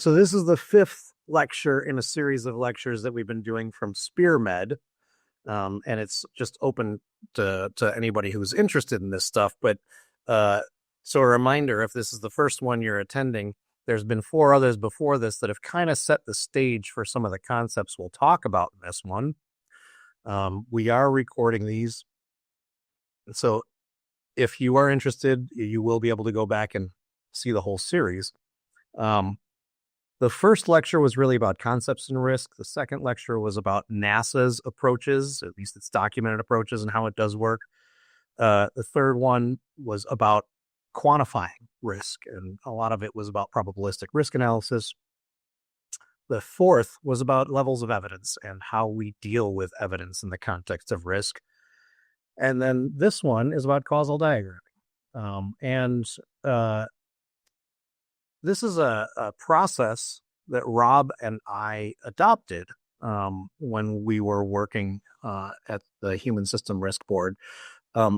So this is the fifth lecture in a series of lectures that we've been doing from SpearMed, and it's just open to anybody who's interested in this stuff. But so a reminder, if this is the first one you're attending, there's been 4 others before this that have kind of set the stage for some of the concepts we'll talk about in this one. We are recording these, so if you are interested, you will be able to go back and see the whole series. The first lecture was really about concepts and risk. The second lecture was about NASA's approaches, at least its documented approaches and how it does work. The third one was about quantifying risk, and a lot of it was about probabilistic risk analysis. The fourth was about levels of evidence and how we deal with evidence in the context of risk. And then this one is about causal diagramming. This is a process that Rob and I adopted when we were working at the Human System Risk Board,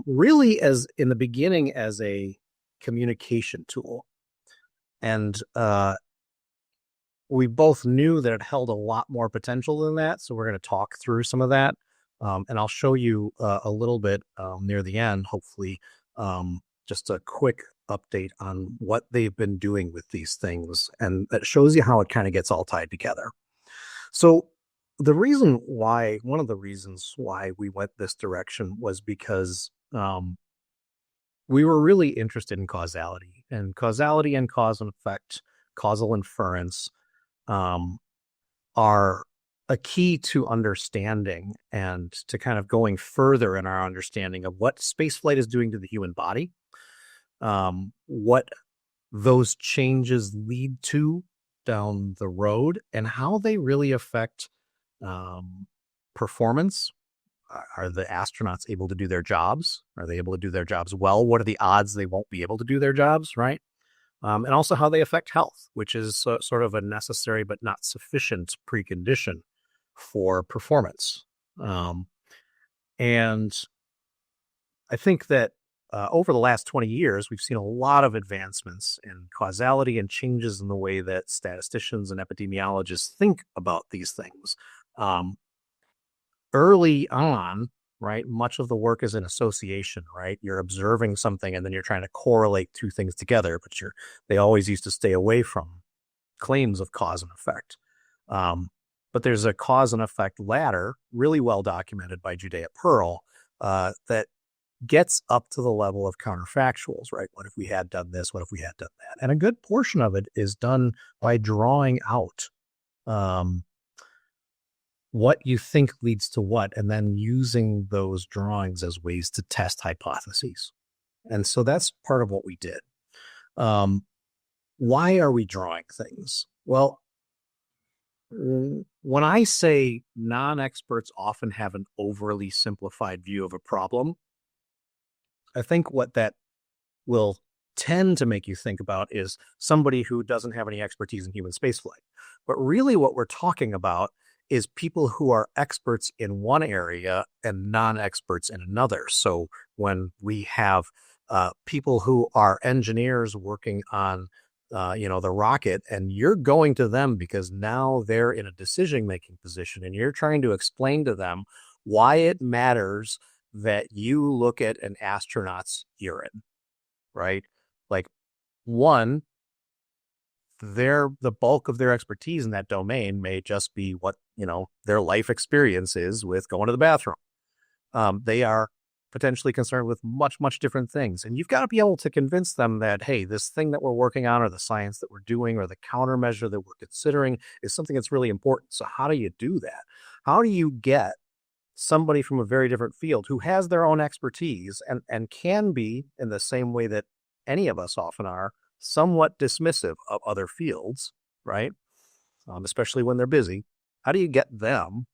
really as in the beginning as a communication tool. And we both knew that it held a lot more potential than that. So we're going to talk through some of that. And I'll show you a little bit near the end, hopefully, just a quick update on what they've been doing with these things. And that shows you how it kind of gets all tied together. So one of the reasons why we went this direction was because we were really interested in causality, and cause and effect, causal inference are a key to understanding and to kind of going further in our understanding of what spaceflight is doing to the human body, what those changes lead to down the road, and how they really affect performance. Are the astronauts able to do their jobs? Are they able to do their jobs well? What are the odds they won't be able to do their jobs, right? And also how they affect health, which is sort of a necessary but not sufficient precondition for performance. And I think that over the last 20 years, we've seen a lot of advancements in causality and changes in the way that statisticians and epidemiologists think about these things. Early on, right, much of the work is in association, right? You're observing something and then you're trying to correlate 2 things together, but they always used to stay away from claims of cause and effect. But there's a cause and effect ladder, really well documented by Judea Pearl, that gets up to the level of counterfactuals, right? What if we had done this? What if we had done that? And a good portion of it is done by drawing out what you think leads to what, and then using those drawings as ways to test hypotheses. And so that's part of what we did. Why are we drawing things? Well, when I say non-experts often have an overly simplified view of a problem, I think what that will tend to make you think about is somebody who doesn't have any expertise in human spaceflight. But really what we're talking about is people who are experts in one area and non-experts in another. So when we have people who are engineers working on the rocket, and you're going to them because now they're in a decision-making position, and you're trying to explain to them why it matters that you look at an astronaut's urine, right? Like, one, the bulk of their expertise in that domain may just be what, their life experience is with going to the bathroom. They are potentially concerned with much, much different things. And you've got to be able to convince them that, hey, this thing that we're working on, or the science that we're doing, or the countermeasure that we're considering is something that's really important. So how do you do that? How do you get somebody from a very different field who has their own expertise and can be, in the same way that any of us often are, somewhat dismissive of other fields, right? Especially when they're busy. How do you get them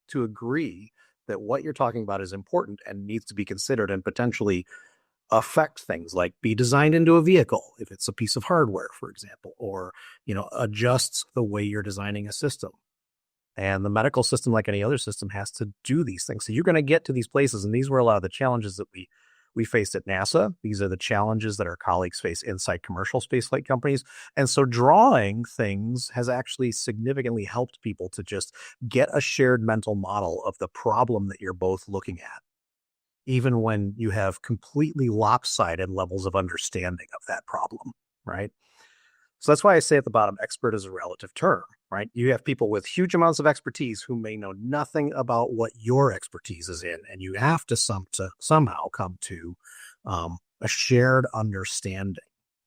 to agree that what you're talking about is important and needs to be considered and potentially affect things like be designed into a vehicle if it's a piece of hardware, for example, or, adjusts the way you're designing a system. And the medical system, like any other system, has to do these things. So you're going to get to these places, and these were a lot of the challenges that we faced at NASA. These are the challenges that our colleagues face inside commercial spaceflight companies. And so drawing things has actually significantly helped people to just get a shared mental model of the problem that you're both looking at, even when you have completely lopsided levels of understanding of that problem, right? So that's why I say at the bottom, expert is a relative term, right? You have people with huge amounts of expertise who may know nothing about what your expertise is in, and you have to somehow come to a shared understanding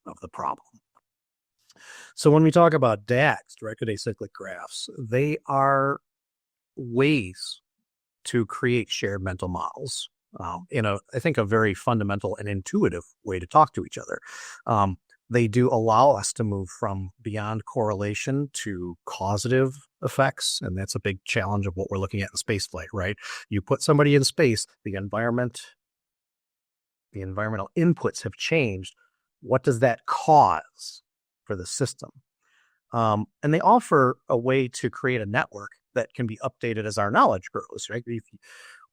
of the problem. So when we talk about DAGs, directed acyclic graphs, they are ways to create shared mental models in I think, a very fundamental and intuitive way to talk to each other. They do allow us to move from beyond correlation to causative effects, and that's a big challenge of what we're looking at in spaceflight, right? You put somebody in space, the environmental inputs have changed. What does that cause for the system? And they offer a way to create a network that can be updated as our knowledge grows, right?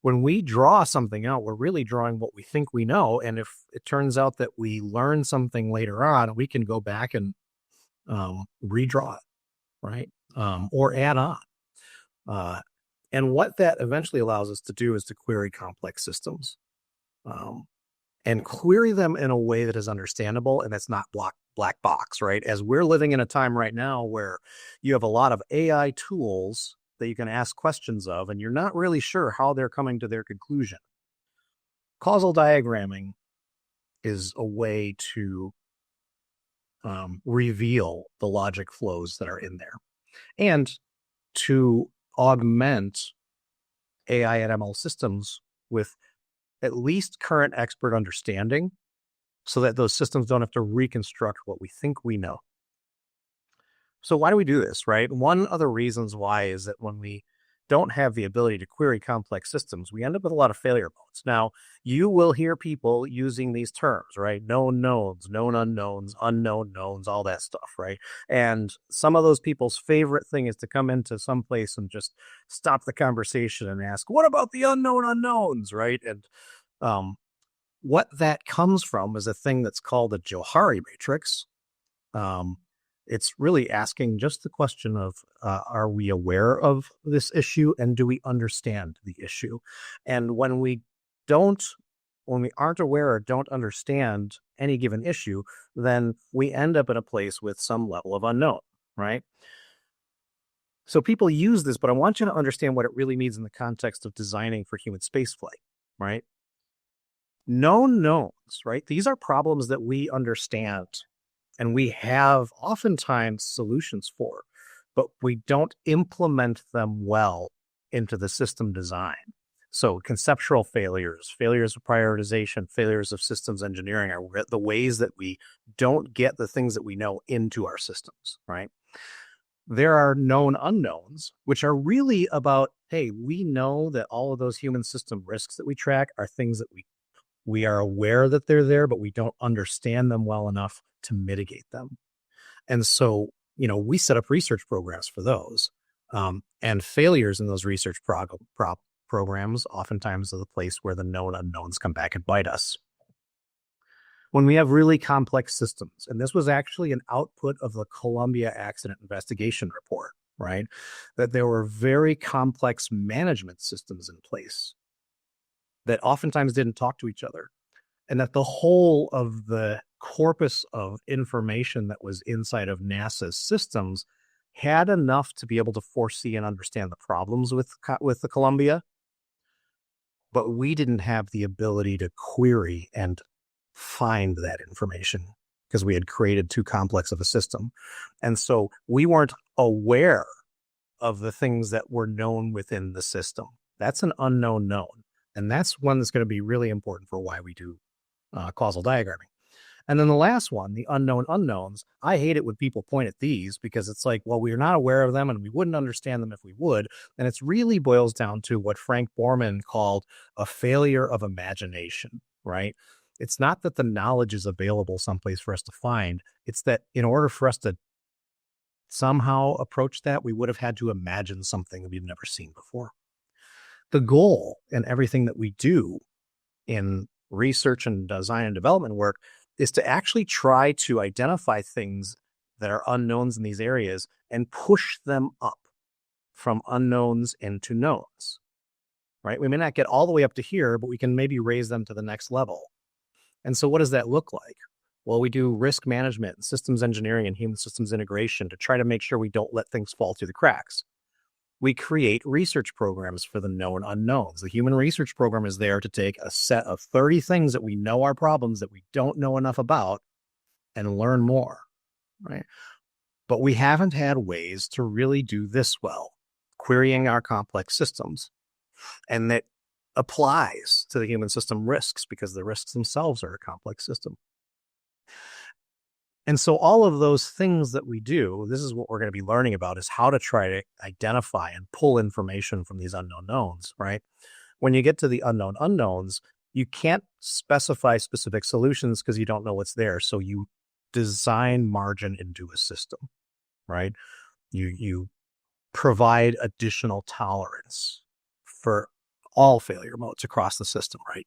When we draw something out, we're really drawing what we think we know. And if it turns out that we learn something later on, we can go back and redraw it, right? Or add on. And what that eventually allows us to do is to query complex systems and query them in a way that is understandable and that's not black box, right? As we're living in a time right now where you have a lot of AI tools that you can ask questions of, and you're not really sure how they're coming to their conclusion. Causal diagramming is a way to reveal the logic flows that are in there and to augment AI and ML systems with at least current expert understanding so that those systems don't have to reconstruct what we think we know. So why do we do this, right? One of the reasons why is that when we don't have the ability to query complex systems, we end up with a lot of failure modes. Now, you will hear people using these terms, right? Known knowns, known unknowns, unknown knowns, all that stuff, right? And some of those people's favorite thing is to come into some place and just stop the conversation and ask, what about the unknown unknowns, right? And what that comes from is a thing that's called a Johari matrix. It's really asking just the question of, are we aware of this issue and do we understand the issue? And when we aren't aware or don't understand any given issue, then we end up in a place with some level of unknown, right? So people use this, but I want you to understand what it really means in the context of designing for human spaceflight, right? Known knowns, right? These are problems that we understand and we have oftentimes solutions for, but we don't implement them well into the system design. So conceptual failures of prioritization, failures of systems engineering are the ways that we don't get the things that we know into our systems, right? There are known unknowns, which are really about, hey, we know that all of those human system risks that we track are things that we are aware that they're there, but we don't understand them well enough to mitigate them. And so, we set up research programs for those. And failures in those research programs oftentimes are the place where the known unknowns come back and bite us. When we have really complex systems, and this was actually an output of the Columbia Accident Investigation Report, right? That there were very complex management systems in place that oftentimes didn't talk to each other. And that the whole of the corpus of information that was inside of NASA's systems had enough to be able to foresee and understand the problems with the Columbia, but we didn't have the ability to query and find that information because we had created too complex of a system. And so we weren't aware of the things that were known within the system. That's an unknown known. And that's one that's going to be really important for why we do causal diagramming. And then the last one, the unknown unknowns, I hate it when people point at these because it's like, well, we're not aware of them and we wouldn't understand them if we would. And it really boils down to what Frank Borman called a failure of imagination, right? It's not that the knowledge is available someplace for us to find. It's that in order for us to somehow approach that, we would have had to imagine something that we've never seen before. The goal in everything that we do in research and design and development work is to actually try to identify things that are unknowns in these areas and push them up from unknowns into knowns, right? We may not get all the way up to here, but we can maybe raise them to the next level. And so what does that look like? Well, we do risk management and systems engineering and human systems integration to try to make sure we don't let things fall through the cracks. We create research programs for the known unknowns. The human research program is there to take a set of 30 things that we know are problems that we don't know enough about and learn more, right? But we haven't had ways to really do this well, querying our complex systems. And that applies to the human system risks because the risks themselves are a complex system. And so all of those things that we do, this is what we're going to be learning about, is how to try to identify and pull information from these unknown knowns, right? When you get to the unknown unknowns, you can't specify specific solutions because you don't know what's there. So you design margin into a system, right? You provide additional tolerance for all failure modes across the system, right?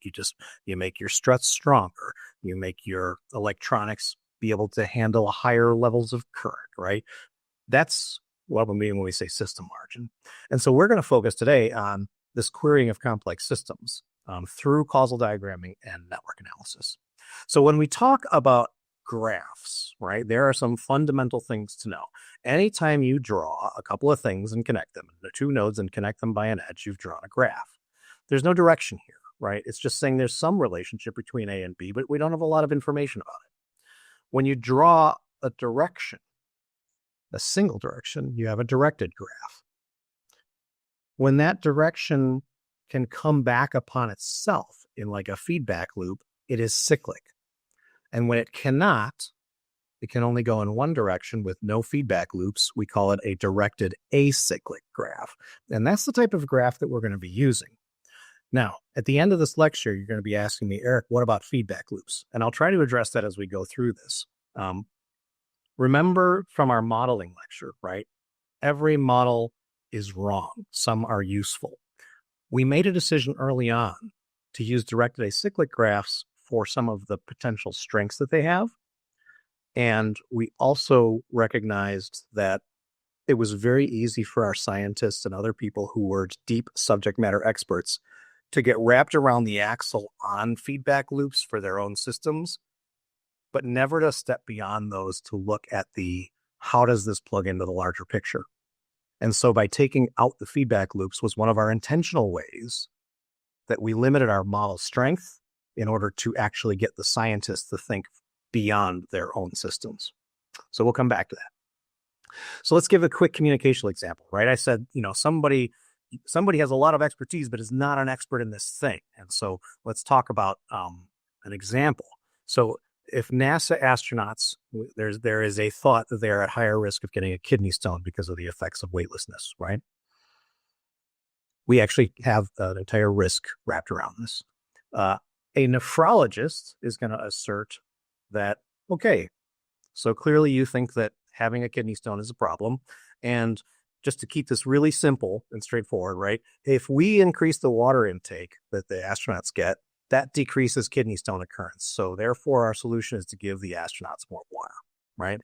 You make your struts stronger. You make your electronics be able to handle higher levels of current, right? That's what we mean when we say system margin. And so we're going to focus today on this querying of complex systems through causal diagramming and network analysis. So when we talk about graphs, right, there are some fundamental things to know. Anytime you draw a couple of things and connect them, the two nodes, and connect them by an edge, you've drawn a graph. There's no direction here, right? It's just saying there's some relationship between A and B, but we don't have a lot of information about it. When you draw a direction, a single direction, you have a directed graph. When that direction can come back upon itself in like a feedback loop, it is cyclic. And when it cannot, it can only go in one direction with no feedback loops. We call it a directed acyclic graph. And that's the type of graph that we're going to be using. Now, at the end of this lecture, you're going to be asking me, Erik, what about feedback loops? And I'll try to address that as we go through this. Remember from our modeling lecture, right? Every model is wrong. Some are useful. We made a decision early on to use directed acyclic graphs for some of the potential strengths that they have. And we also recognized that it was very easy for our scientists and other people who were deep subject matter experts to get wrapped around the axle on feedback loops for their own systems, but never to step beyond those to look at how does this plug into the larger picture? And so by taking out the feedback loops was one of our intentional ways that we limited our model strength in order to actually get the scientists to think beyond their own systems. So we'll come back to that. So let's give a quick communicational example, right? I said, somebody has a lot of expertise, but is not an expert in this thing. And so let's talk about an example. So if NASA astronauts, there is a thought that they're at higher risk of getting a kidney stone because of the effects of weightlessness, right? We actually have an entire risk wrapped around this. A nephrologist is going to assert that, okay, so clearly you think that having a kidney stone is a problem. And just to keep this really simple and straightforward, right? If we increase the water intake that the astronauts get, that decreases kidney stone occurrence. So therefore, our solution is to give the astronauts more water, right?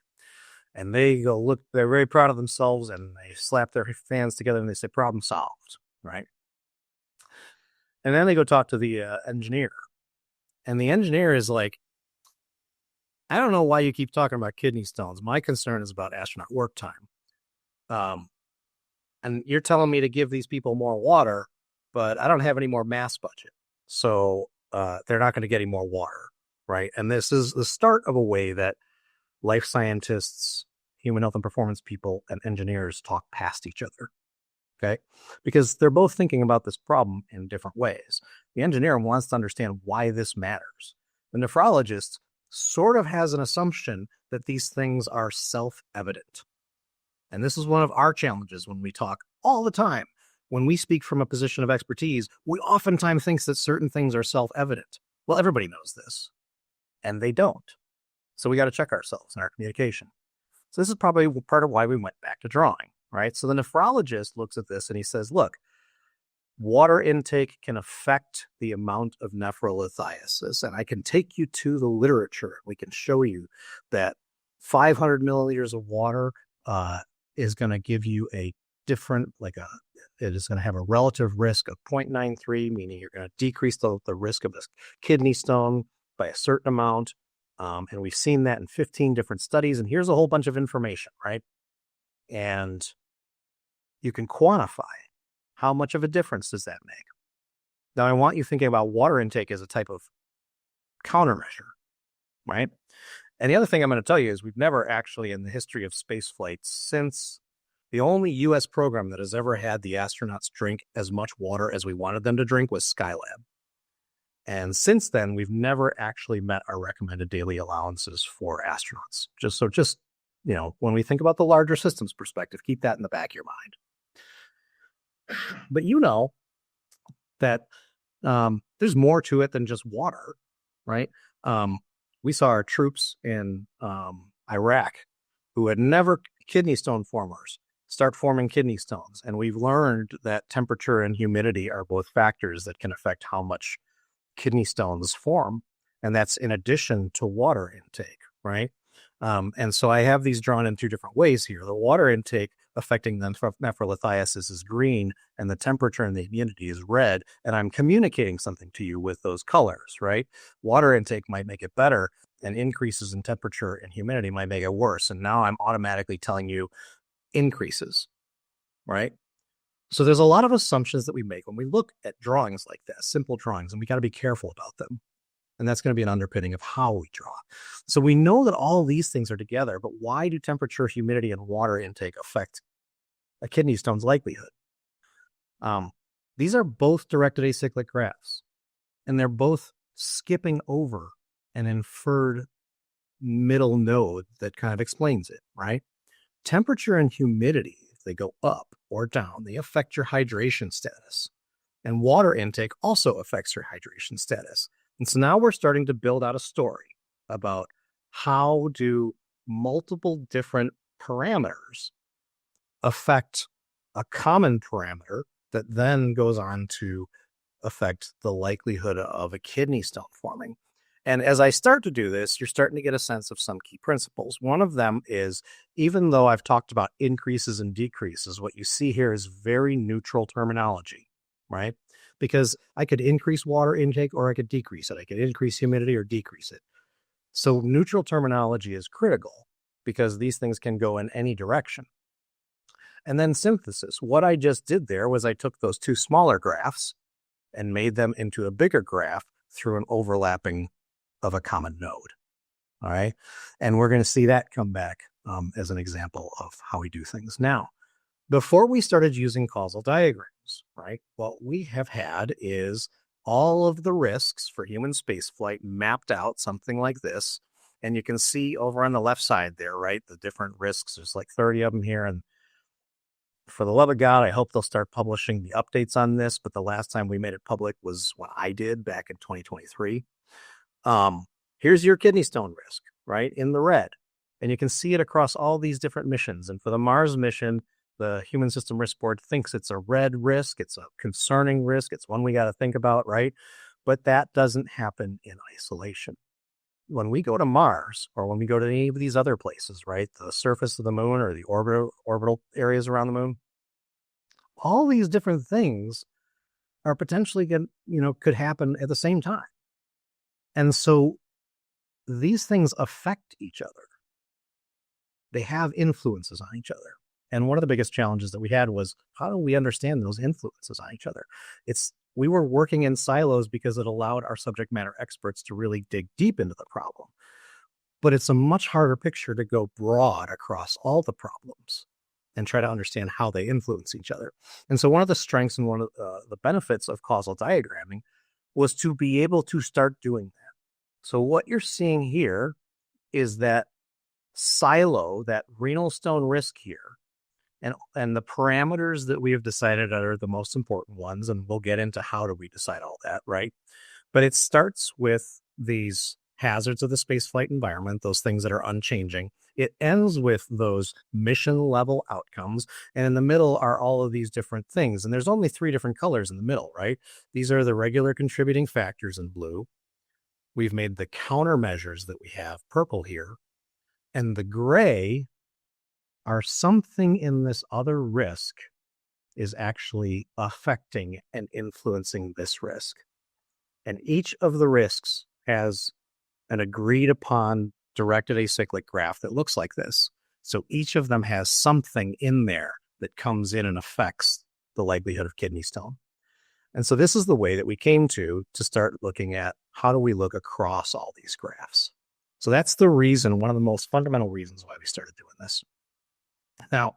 And they go, look, they're very proud of themselves, and they slap their hands together and they say, problem solved, right? And then they go talk to the engineer. And the engineer is like, I don't know why you keep talking about kidney stones. My concern is about astronaut work time. And you're telling me to give these people more water, but I don't have any more mass budget. So they're not going to get any more water, right? And this is the start of a way that life scientists, human health and performance people, and engineers talk past each other, okay? Because they're both thinking about this problem in different ways. The engineer wants to understand why this matters. The nephrologist sort of has an assumption that these things are self-evident. And this is one of our challenges when we talk all the time. When we speak from a position of expertise, we oftentimes think that certain things are self-evident. Well, everybody knows this, and they don't. So we got to check ourselves in our communication. So this is probably part of why we went back to drawing, right? So the nephrologist looks at this and he says, look, water intake can affect the amount of nephrolithiasis. And I can take you to the literature. We can show you that 500 milliliters of water is going to give you a different, it is going to have a relative risk of 0.93, meaning you're going to decrease the risk of a kidney stone by a certain amount. And we've seen that in 15 different studies. And here's a whole bunch of information, right? And you can quantify how much of a difference does that make. Now, I want you thinking about water intake as a type of countermeasure, right? And the other thing I'm going to tell you is we've never actually, in the history of spaceflight, since the only U.S. program that has ever had the astronauts drink as much water as we wanted them to drink was Skylab. And since then, we've never actually met our recommended daily allowances for astronauts. Just, when we think about the larger systems perspective, keep that in the back of your mind. But you know that there's more to it than just water, right? We saw our troops in Iraq who had never kidney stone formers start forming kidney stones. And we've learned that temperature and humidity are both factors that can affect how much kidney stones form. And that's in addition to water intake, right? And so I have these drawn in two different ways here. The water intake affecting the nephrolithiasis is green, and the temperature and the humidity is red. And I'm communicating something to you with those colors, right? Water intake might make it better, and increases in temperature and humidity might make it worse. And now I'm automatically telling you increases, right? So there's a lot of assumptions that we make when we look at drawings like this, simple drawings, and we got to be careful about them. And that's going to be an underpinning of how we draw. So we know that all these things are together, but why do temperature, humidity, and water intake affect a kidney stone's likelihood? These are both directed acyclic graphs, and they're both skipping over an inferred middle node that kind of explains it, right? Temperature and humidity, if they go up or down, they affect your hydration status. And water intake also affects your hydration status. And so now we're starting to build out a story about how do multiple different parameters affect a common parameter that then goes on to affect the likelihood of a kidney stone forming. And as I start to do this, you're starting to get a sense of some key principles. One of them is, even though I've talked about increases and decreases, what you see here is very neutral terminology, right? Because I could increase water intake or I could decrease it. I could increase humidity or decrease it. So neutral terminology is critical because these things can go in any direction. And then synthesis. What I just did there was I took those two smaller graphs and made them into a bigger graph through an overlapping of a common node. All right. And we're going to see that come back as an example of how we do things. Now, before we started using causal diagrams, right, what we have had is all of the risks for human spaceflight mapped out, something like this. And you can see over on the left side there, right, the different risks. There's like 30 of them here. And for the love of God, I hope they'll start publishing the updates on this. But the last time we made it public was when I did back in 2023. Here's your kidney stone risk, right, in the red. And you can see it across all these different missions. And for the Mars mission, the Human System Risk Board thinks it's a red risk. It's a concerning risk. It's one we got to think about, right? But that doesn't happen in isolation. When we go to Mars, or when we go to any of these other places, right, the surface of the moon or the orbital areas around the moon, all these different things are potentially, could happen at the same time. And so these things affect each other. They have influences on each other. And one of the biggest challenges that we had was, how do we understand those influences on each other? We were working in silos because it allowed our subject matter experts to really dig deep into the problem. But it's a much harder picture to go broad across all the problems and try to understand how they influence each other. And so one of the strengths and one of the benefits of causal diagramming was to be able to start doing that. So what you're seeing here is that silo, that renal stone risk here, and the parameters that we have decided are the most important ones, and we'll get into how do we decide all that, right? But it starts with these hazards of the spaceflight environment, those things that are unchanging, It ends with those mission level outcomes. And in the middle are all of these different things. And there's only 3 different colors in the middle, right? These are the regular contributing factors in blue. We've made the countermeasures that we have purple here. And the gray are something in this other risk is actually affecting and influencing this risk. And each of the risks has an agreed upon directed acyclic graph that looks like this. So each of them has something in there that comes in and affects the likelihood of kidney stone. And so this is the way that we came to start looking at how do we look across all these graphs. So that's the reason, one of the most fundamental reasons why we started doing this. Now,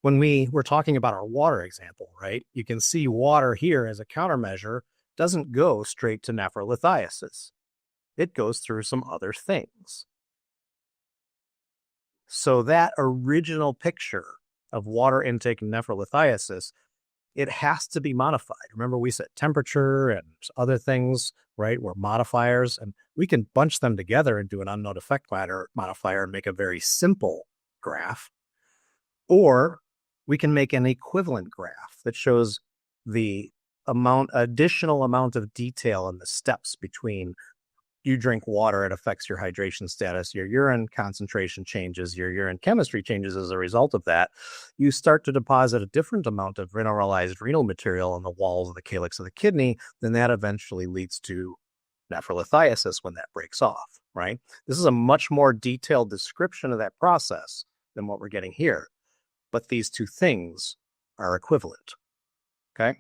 when we were talking about our water example, right, you can see water here as a countermeasure doesn't go straight to nephrolithiasis. It goes through some other things. So that original picture of water intake and nephrolithiasis, it has to be modified. Remember, we said temperature and other things, right, were modifiers, and we can bunch them together and do an unknown effect modifier and make a very simple graph. Or we can make an equivalent graph that shows the additional amount of detail in the steps between you drink water, it affects your hydration status, your urine concentration changes, your urine chemistry changes as a result of that. You start to deposit a different amount of mineralized renal material on the walls of the calyx of the kidney, then that eventually leads to nephrolithiasis when that breaks off, right? This is a much more detailed description of that process than what we're getting here. But these two things are equivalent, okay?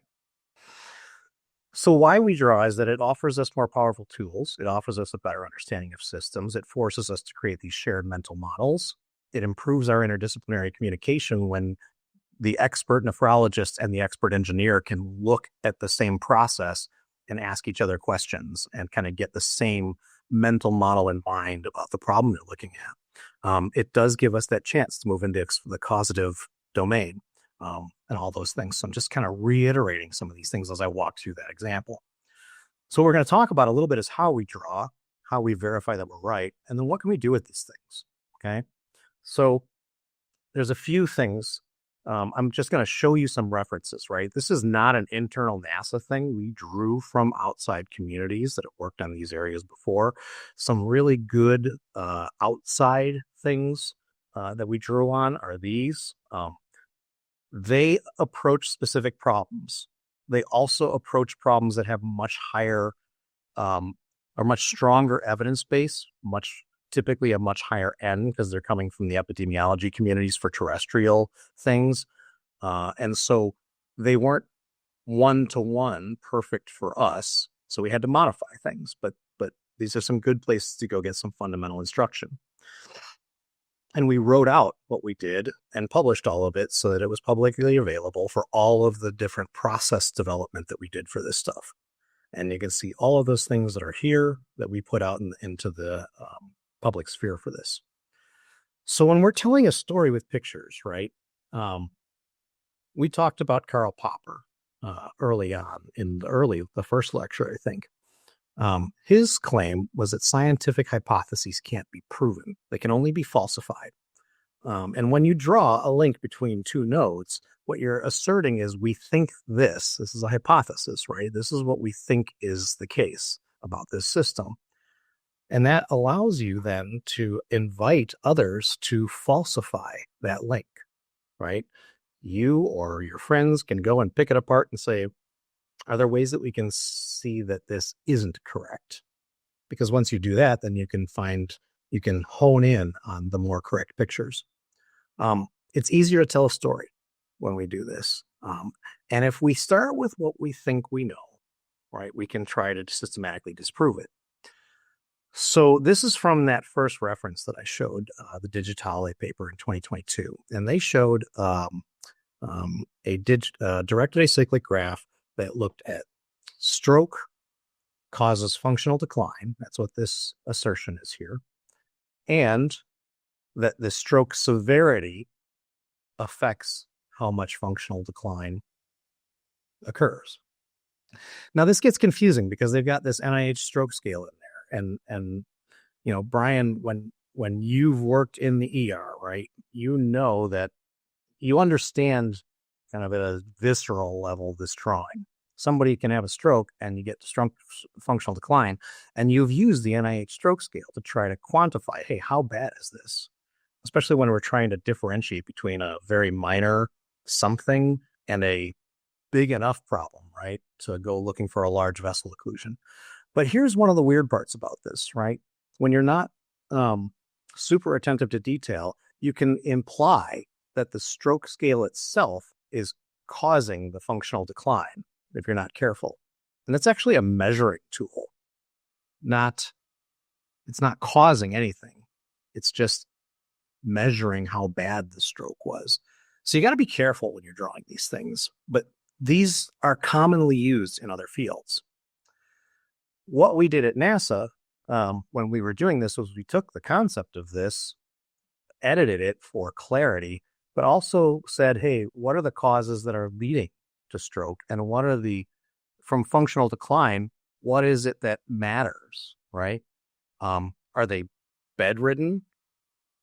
So why we draw is that it offers us more powerful tools. It offers us a better understanding of systems. It forces us to create these shared mental models. It improves our interdisciplinary communication when the expert nephrologist and the expert engineer can look at the same process and ask each other questions and kind of get the same mental model in mind about the problem they're looking at. It does give us that chance to move into the causative domain. And all those things. So I'm just kind of reiterating some of these things as I walk through that example. So what we're going to talk about a little bit is how we draw, how we verify that we're right, and then what can we do with these things, okay? So there's a few things. I'm just going to show you some references, right? This is not an internal NASA thing. We drew from outside communities that have worked on these areas before. Some really good outside things that we drew on are these. They approach specific problems. They also approach problems that have much higher or much stronger evidence base, typically a much higher N because they're coming from the epidemiology communities for terrestrial things. And so they weren't one-to-one perfect for us. So we had to modify things, but these are some good places to go get some fundamental instruction. And we wrote out what we did and published all of it so that it was publicly available for all of the different process development that we did for this stuff. And you can see all of those things that are here that we put out into the public sphere for this. So when we're telling a story with pictures, right, we talked about Karl Popper early on in the first lecture, I think. His claim was that scientific hypotheses can't be proven. They can only be falsified. And when you draw a link between two nodes, what you're asserting is we think this is a hypothesis, right? This is what we think is the case about this system. And that allows you then to invite others to falsify that link, right? You or your friends can go and pick it apart and say, are there ways that we can see that this isn't correct? Because once you do that, then you can hone in on the more correct pictures. It's easier to tell a story when we do this. And if we start with what we think we know, right, we can try to systematically disprove it. So this is from that first reference that I showed, the Digitale paper in 2022. And they showed a directed acyclic graph that looked at stroke causes functional decline. That's what this assertion is here. And that the stroke severity affects how much functional decline occurs. Now, this gets confusing because they've got this NIH stroke scale in there. And you know, Brian, when when you've worked in the ER, right, you know that you understand kind of at a visceral level this drawing. Somebody can have a stroke and you get functional decline, and you've used the NIH stroke scale to try to quantify, hey, how bad is this? Especially when we're trying to differentiate between a very minor something and a big enough problem, right, to go looking for a large vessel occlusion. But here's one of the weird parts about this, right? When you're not super attentive to detail, you can imply that the stroke scale itself is causing the functional decline if you're not careful. And it's actually a measuring tool. It's not causing anything. It's just measuring how bad the stroke was. So you got to be careful when you're drawing these things, but these are commonly used in other fields. What we did at NASA when we were doing this was we took the concept of this, edited it for clarity, but also said, hey, what are the causes that are leading to stroke? And what are from functional decline, what is it that matters, right? Are they bedridden?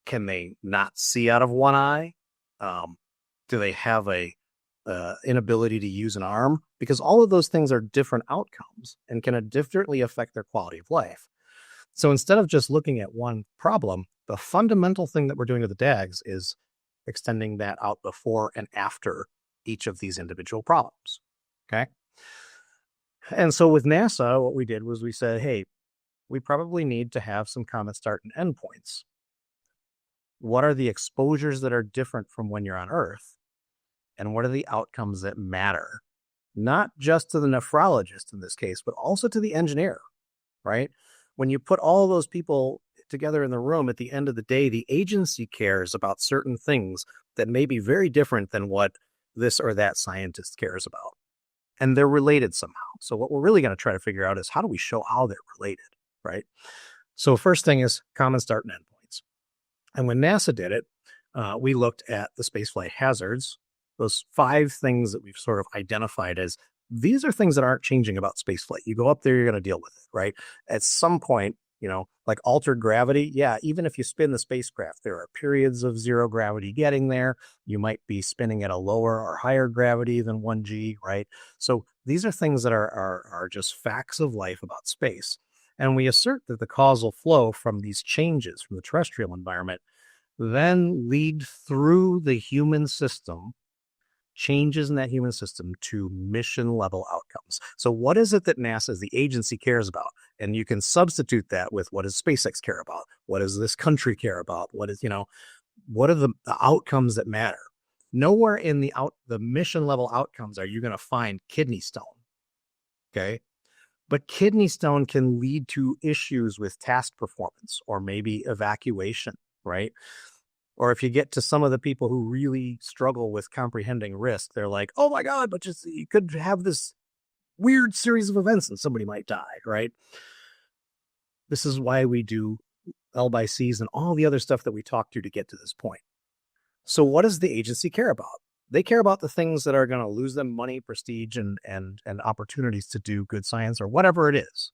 Can they not see out of one eye? Do they have a inability to use an arm? Because all of those things are different outcomes and can differently affect their quality of life. So instead of just looking at one problem, the fundamental thing that we're doing with the DAGs is extending that out before and after each of these individual problems. Okay. And so with NASA, what we did was we said, hey, we probably need to have some common start and end points. What are the exposures that are different from when you're on Earth? And what are the outcomes that matter? Not just to the nephrologist in this case, but also to the engineer, right? When you put all those people together in the room, at the end of the day, the agency cares about certain things that may be very different than what this or that scientist cares about. And they're related somehow. So what we're really going to try to figure out is how do we show how they're related, right? So first thing is common start and end points. And when NASA did it, we looked at the spaceflight hazards, those 5 things that we've sort of identified as these are things that aren't changing about spaceflight. You go up there, you're going to deal with it, right? At some point, like altered gravity. Yeah, even if you spin the spacecraft, there are periods of zero gravity getting there. You might be spinning at a lower or higher gravity than 1G, right? So these are things that are just facts of life about space. And we assert that the causal flow from these changes from the terrestrial environment then lead through the human system, changes in that human system to mission level outcomes. So what is it that NASA as the agency cares about? And you can substitute that with what does SpaceX care about? What does this country care about? What are the outcomes that matter? Nowhere in the mission level outcomes are you going to find kidney stone. Okay. But kidney stone can lead to issues with task performance or maybe evacuation, right? Or if you get to some of the people who really struggle with comprehending risk, they're like, oh my God, but just you could have this weird series of events and somebody might die, right? This is why we do L by C's and all the other stuff that we talked to get to this point. So what does the agency care about? They care about the things that are going to lose them money, prestige, and opportunities to do good science or whatever it is.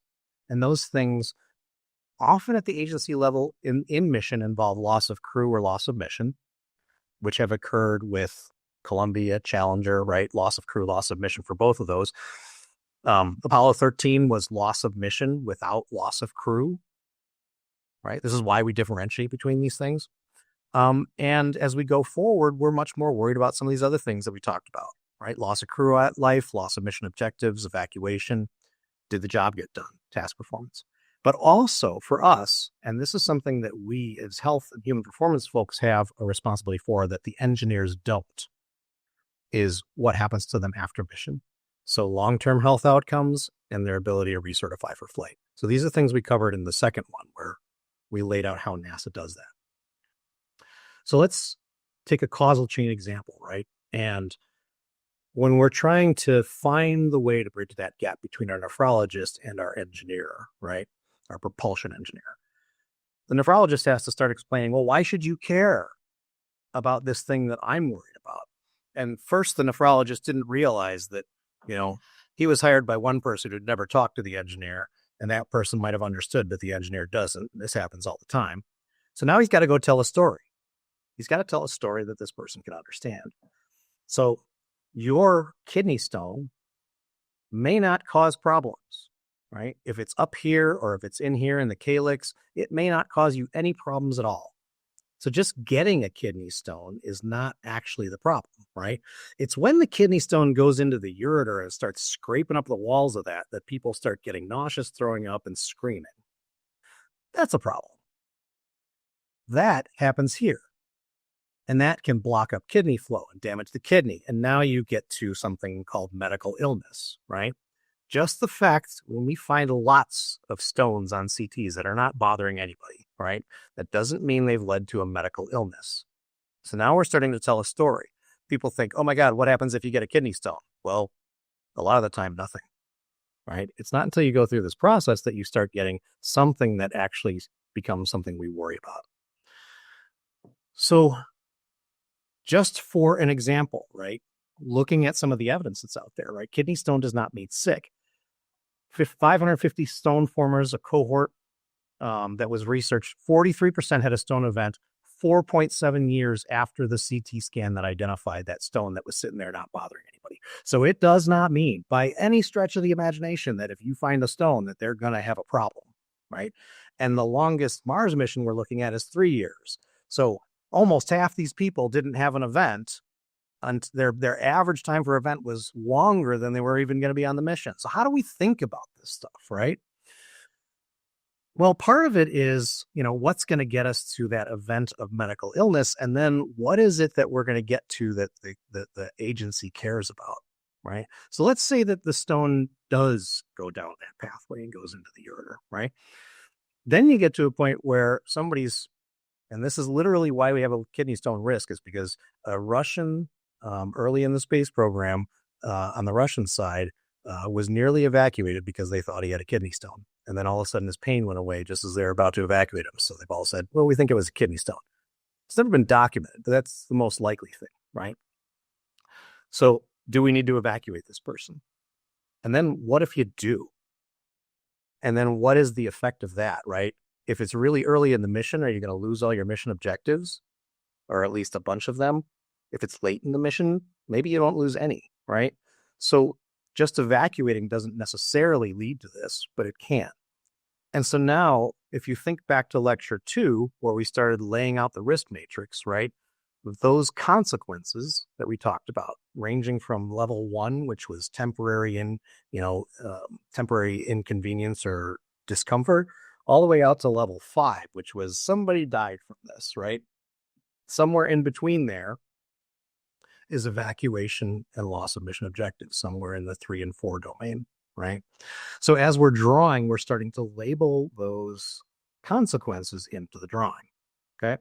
And those things often at the agency level in mission involve loss of crew or loss of mission, which have occurred with Columbia, Challenger, right? Loss of crew, loss of mission for both of those. Apollo 13 was loss of mission without loss of crew, right? This is why we differentiate between these things. And as we go forward, we're much more worried about some of these other things that we talked about, right? Loss of crew at life, loss of mission objectives, evacuation. Did the job get done? Task performance. But also for us, and this is something that we as health and human performance folks have a responsibility for that the engineers don't, is what happens to them after mission. So long-term health outcomes and their ability to recertify for flight. So these are things we covered in the second one where we laid out how NASA does that. So let's take a causal chain example, right? And when we're trying to find the way to bridge that gap between our nephrologist and our engineer, right? Our propulsion engineer, the nephrologist has to start explaining, well, why should you care about this thing that I'm worried about? And first, the nephrologist didn't realize that, he was hired by one person who'd never talked to the engineer, and that person might have understood, but the engineer doesn't. This happens all the time. So now he's got to go tell a story. He's got to tell a story that this person can understand. So your kidney stone may not cause problems, right? If it's up here or if it's in here in the calyx, it may not cause you any problems at all. So just getting a kidney stone is not actually the problem, right? It's when the kidney stone goes into the ureter and starts scraping up the walls of that people start getting nauseous, throwing up, and screaming. That's a problem. That happens here. And that can block up kidney flow and damage the kidney. And now you get to something called medical illness, right? Just the fact when we find lots of stones on CTs that are not bothering anybody, right? That doesn't mean they've led to a medical illness. So now we're starting to tell a story. People think, oh my God, what happens if you get a kidney stone? Well, a lot of the time, nothing, right? It's not until you go through this process that you start getting something that actually becomes something we worry about. So just for an example, right? Looking at some of the evidence that's out there, right? Kidney stone does not mean sick. 550 stone formers, a cohort that was researched, 43% had a stone event 4.7 years after the CT scan that identified that stone that was sitting there not bothering anybody. So it does not mean by any stretch of the imagination that if you find a stone that they're going to have a problem, right? And the longest Mars mission we're looking at is 3 years. So almost half these people didn't have an event, and their average time for event was longer than they were even going to be on the mission. So how do we think about this stuff, right? Well, part of it is, what's going to get us to that event of medical illness, and then what is it that we're going to get to that the agency cares about, right? So let's say that the stone does go down that pathway and goes into the ureter, right? Then you get to a point where somebody's, and this is literally why we have a kidney stone risk, is because a Russian, early in the space program, on the Russian side, was nearly evacuated because they thought he had a kidney stone. And then all of a sudden his pain went away just as they were about to evacuate him. So they've all said, well, we think it was a kidney stone. It's never been documented, but that's the most likely thing, right? So do we need to evacuate this person? And then what if you do? And then what is the effect of that, right? If it's really early in the mission, are you going to lose all your mission objectives? Or at least a bunch of them? If it's late in the mission, maybe you don't lose any, right? So just evacuating doesn't necessarily lead to this, but it can. And so now, if you think back to lecture 2, where we started laying out the risk matrix, right? Those consequences that we talked about, ranging from level 1, which was temporary inconvenience or discomfort, all the way out to level 5, which was somebody died from this, right? Somewhere in between there is evacuation and loss of mission objectives, somewhere in the 3 and 4 domain, right? So as we're drawing, we're starting to label those consequences into the drawing, okay?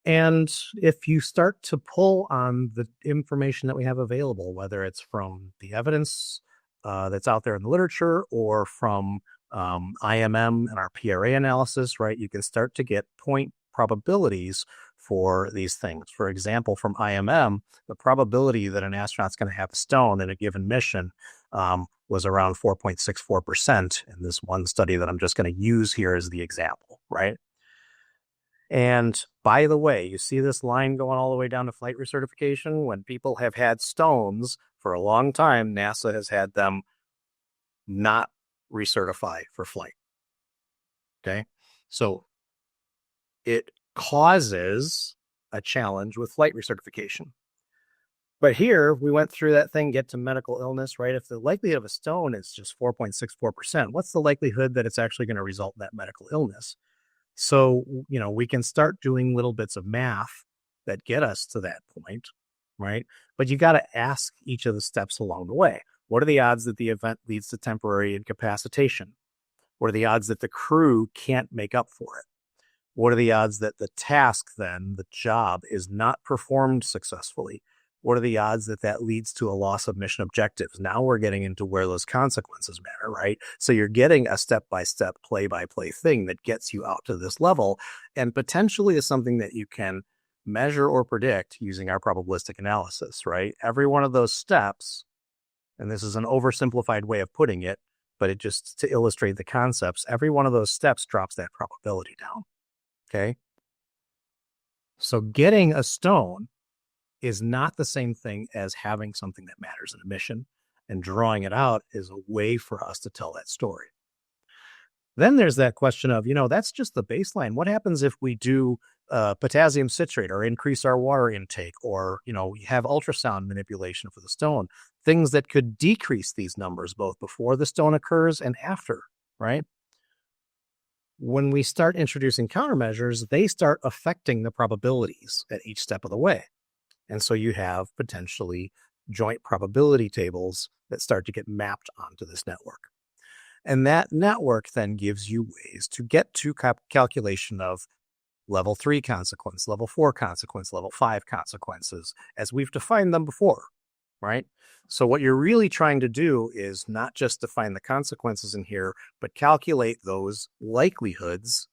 And if you start to pull on the information that we have available, whether it's from the evidence that's out there in the literature or from IMM and our PRA analysis, right, you can start to get point probabilities for these things. For example, from IMM, the probability that an astronaut's going to have a stone in a given mission was around 4.64% in this one study that I'm just going to use here as the example, right? And by the way, you see this line going all the way down to flight recertification? When people have had stones for a long time, NASA has had them not recertify for flight. Okay? So it causes a challenge with flight recertification. But here, we went through that thing, get to medical illness, right? If the likelihood of a stone is just 4.64%, what's the likelihood that it's actually going to result in that medical illness? So, we can start doing little bits of math that get us to that point, right? But you got to ask each of the steps along the way. What are the odds that the event leads to temporary incapacitation? What are the odds that the crew can't make up for it? What are the odds that the task then, the job, is not performed successfully? What are the odds that that leads to a loss of mission objectives? Now we're getting into where those consequences matter, right? So you're getting a step-by-step, play-by-play thing that gets you out to this level and potentially is something that you can measure or predict using our probabilistic analysis, right? Every one of those steps, and this is an oversimplified way of putting it, but it just to illustrate the concepts, every one of those steps drops that probability down, okay? So getting a stone is not the same thing as having something that matters in emission, and drawing it out is a way for us to tell that story. Then there's that question of, that's just the baseline. What happens if we do potassium citrate or increase our water intake, or, we have ultrasound manipulation for the stone, things that could decrease these numbers both before the stone occurs and after, right? When we start introducing countermeasures, they start affecting the probabilities at each step of the way. And so you have potentially joint probability tables that start to get mapped onto this network. And that network then gives you ways to get to calculation of level 3 consequence, level 4 consequence, level 5 consequences, as we've defined them before, right? So what you're really trying to do is not just define the consequences in here, but calculate those likelihoods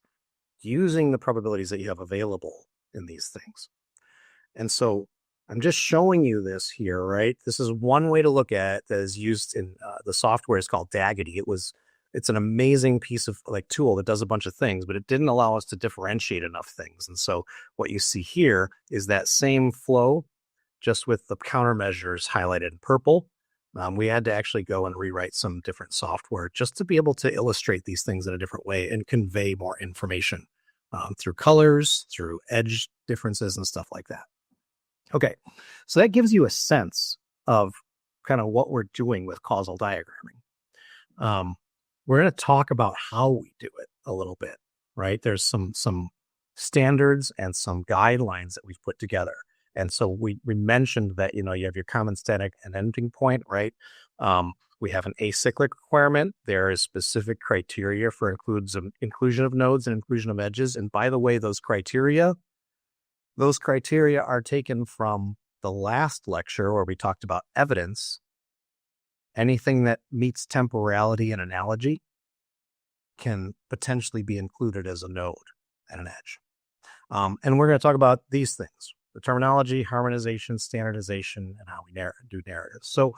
using the probabilities that you have available in these things. And so I'm just showing you this here, right? This is one way to look at it that is used in the software is called DAGs. It's an amazing piece of tool that does a bunch of things, but it didn't allow us to differentiate enough things. And so what you see here is that same flow, just with the countermeasures highlighted in purple. We had to actually go and rewrite some different software just to be able to illustrate these things in a different way and convey more information through colors, through edge differences and stuff like that. Okay, so that gives you a sense of kind of what we're doing with causal diagramming. We're going to talk about how we do it a little bit, right? There's some standards and some guidelines that we've put together. And so we mentioned that, you have your common static and ending point, right? We have an acyclic requirement. There is specific criteria for inclusion of nodes and inclusion of edges. And by the way, those criteria are taken from the last lecture where we talked about evidence. Anything that meets temporality and analogy can potentially be included as a node and an edge. And we're going to talk about these things: the terminology, harmonization, standardization, and how we do narratives. So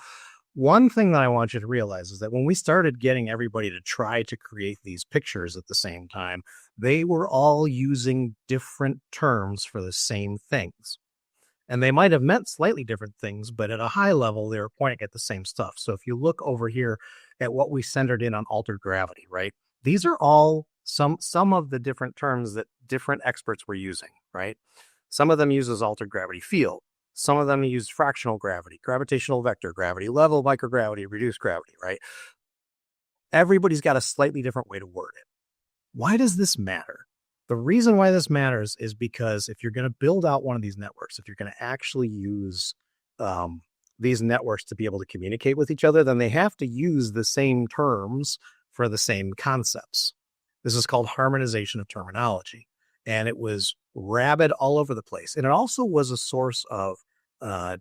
one thing that I want you to realize is that when we started getting everybody to try to create these pictures at the same time, they were all using different terms for the same things. And they might have meant slightly different things, but at a high level, they were pointing at the same stuff. So if you look over here at what we centered in on altered gravity, right? These are all some of the different terms that different experts were using, right? Some of them uses altered gravity field. Some of them use fractional gravity, gravitational vector gravity, level microgravity, reduced gravity, right? Everybody's got a slightly different way to word it. Why does this matter? The reason why this matters is because if you're going to build out one of these networks, if you're going to actually use these networks to be able to communicate with each other, then they have to use the same terms for the same concepts. This is called harmonization of terminology. And it was rabid all over the place. And it also was a source of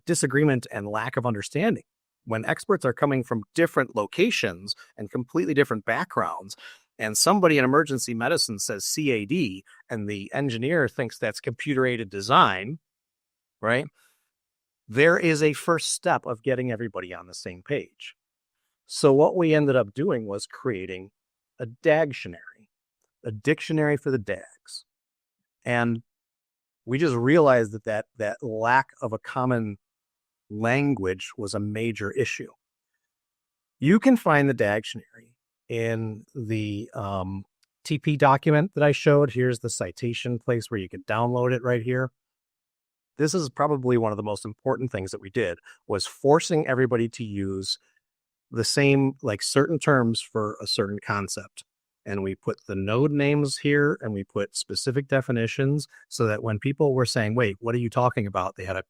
disagreement and lack of understanding. When experts are coming from different locations and completely different backgrounds, and somebody in emergency medicine says CAD, and the engineer thinks that's computer-aided design, right? There is a first step of getting everybody on the same page. So what we ended up doing was creating a dictionary, a dictionary for the DAGs. And we just realized that lack of a common language was a major issue. You can find the dictionary in the TP document that I showed. Here's the citation place where you can download it right here. This is probably one of the most important things that we did, was forcing everybody to use the same, certain terms for a certain concept. And we put the node names here, and we put specific definitions so that when people were saying, wait, what are you talking about? They had a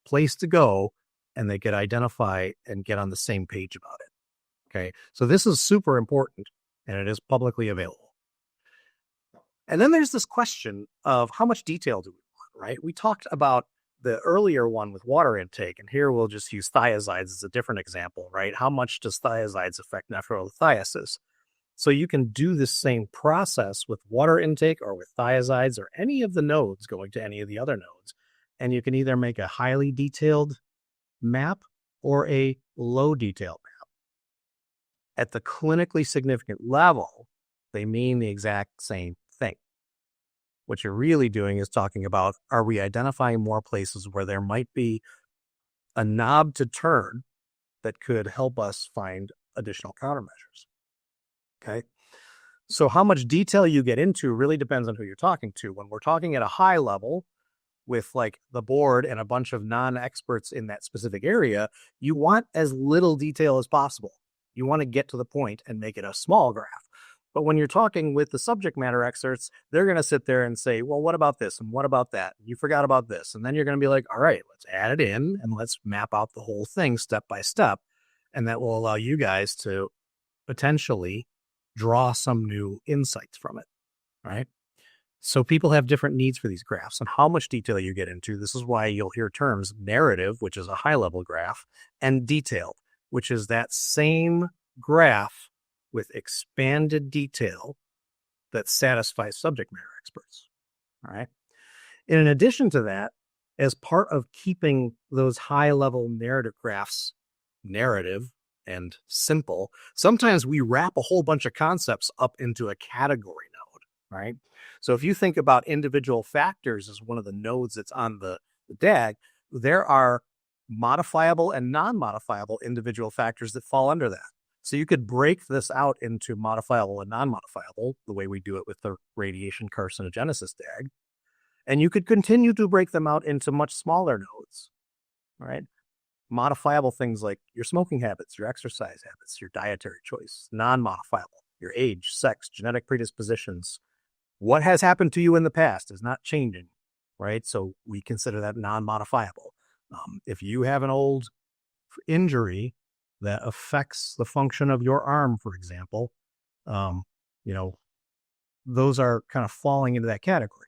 place to go and they could identify and get on the same page about it. Okay. So this is super important, and it is publicly available. And then there's this question of how much detail do we want, right? We talked about the earlier one with water intake, and here we'll just use thiazides as a different example, right? How much does thiazides affect nephrolithiasis? So you can do this same process with water intake or with thiazides or any of the nodes going to any of the other nodes. And you can either make a highly detailed map or a low detailed map. At the clinically significant level, they mean the exact same thing. What you're really doing is talking about, are we identifying more places where there might be a knob to turn that could help us find additional countermeasures? Okay. So how much detail you get into really depends on who you're talking to. When we're talking at a high level with like the board and a bunch of non-experts in that specific area, you want as little detail as possible. You want to get to the point and make it a small graph. But when you're talking with the subject matter experts, they're going to sit there and say, well, what about this? And what about that? You forgot about this. And then you're going to be like, all right, let's add it in and let's map out the whole thing step by step. And that will allow you guys to potentially draw some new insights from it, right? So people have different needs for these graphs and how much detail you get into. This is why you'll hear terms narrative, which is a high-level graph, and detailed, which is that same graph with expanded detail that satisfies subject matter experts, all right? And in addition to that, as part of keeping those high-level narrative graphs narrative and simple, sometimes we wrap a whole bunch of concepts up into a category node, right? So if you think about individual factors as one of the nodes that's on the DAG, there are modifiable and non-modifiable individual factors that fall under that. So you could break this out into modifiable and non-modifiable, the way we do it with the radiation carcinogenesis DAG. And you could continue to break them out into much smaller nodes, all right? Modifiable things like your smoking habits, your exercise habits, your dietary choice. Non-modifiable, your age, sex, genetic predispositions. What has happened to you in the past is not changing, right? So we consider that non-modifiable. If you have an old injury that affects the function of your arm, for example, those are kind of falling into that category.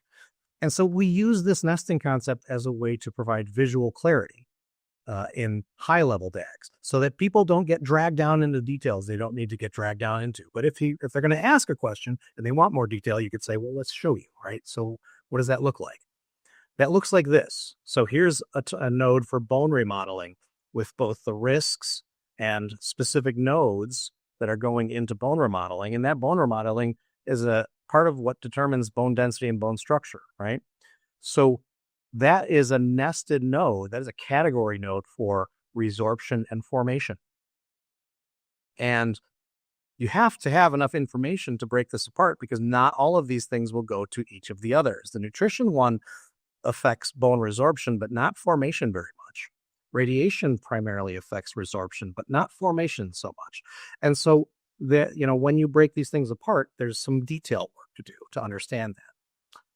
And so we use this nesting concept as a way to provide visual clarity in high-level DAGs, so that people don't get dragged down into details they don't need to get dragged down into. But if they're going to ask a question and they want more detail, you could say, well, let's show you, right? So what does that look like? That looks like this. So here's a node for bone remodeling with both the risks and specific nodes that are going into bone remodeling. And that bone remodeling is a part of what determines bone density and bone structure, right? So that is a nested node. That is a category node for resorption and formation. And you have to have enough information to break this apart because not all of these things will go to each of the others. The nutrition one affects bone resorption, but not formation very much. Radiation primarily affects resorption, but not formation so much. And so when you break these things apart, there's some detail work to do to understand that.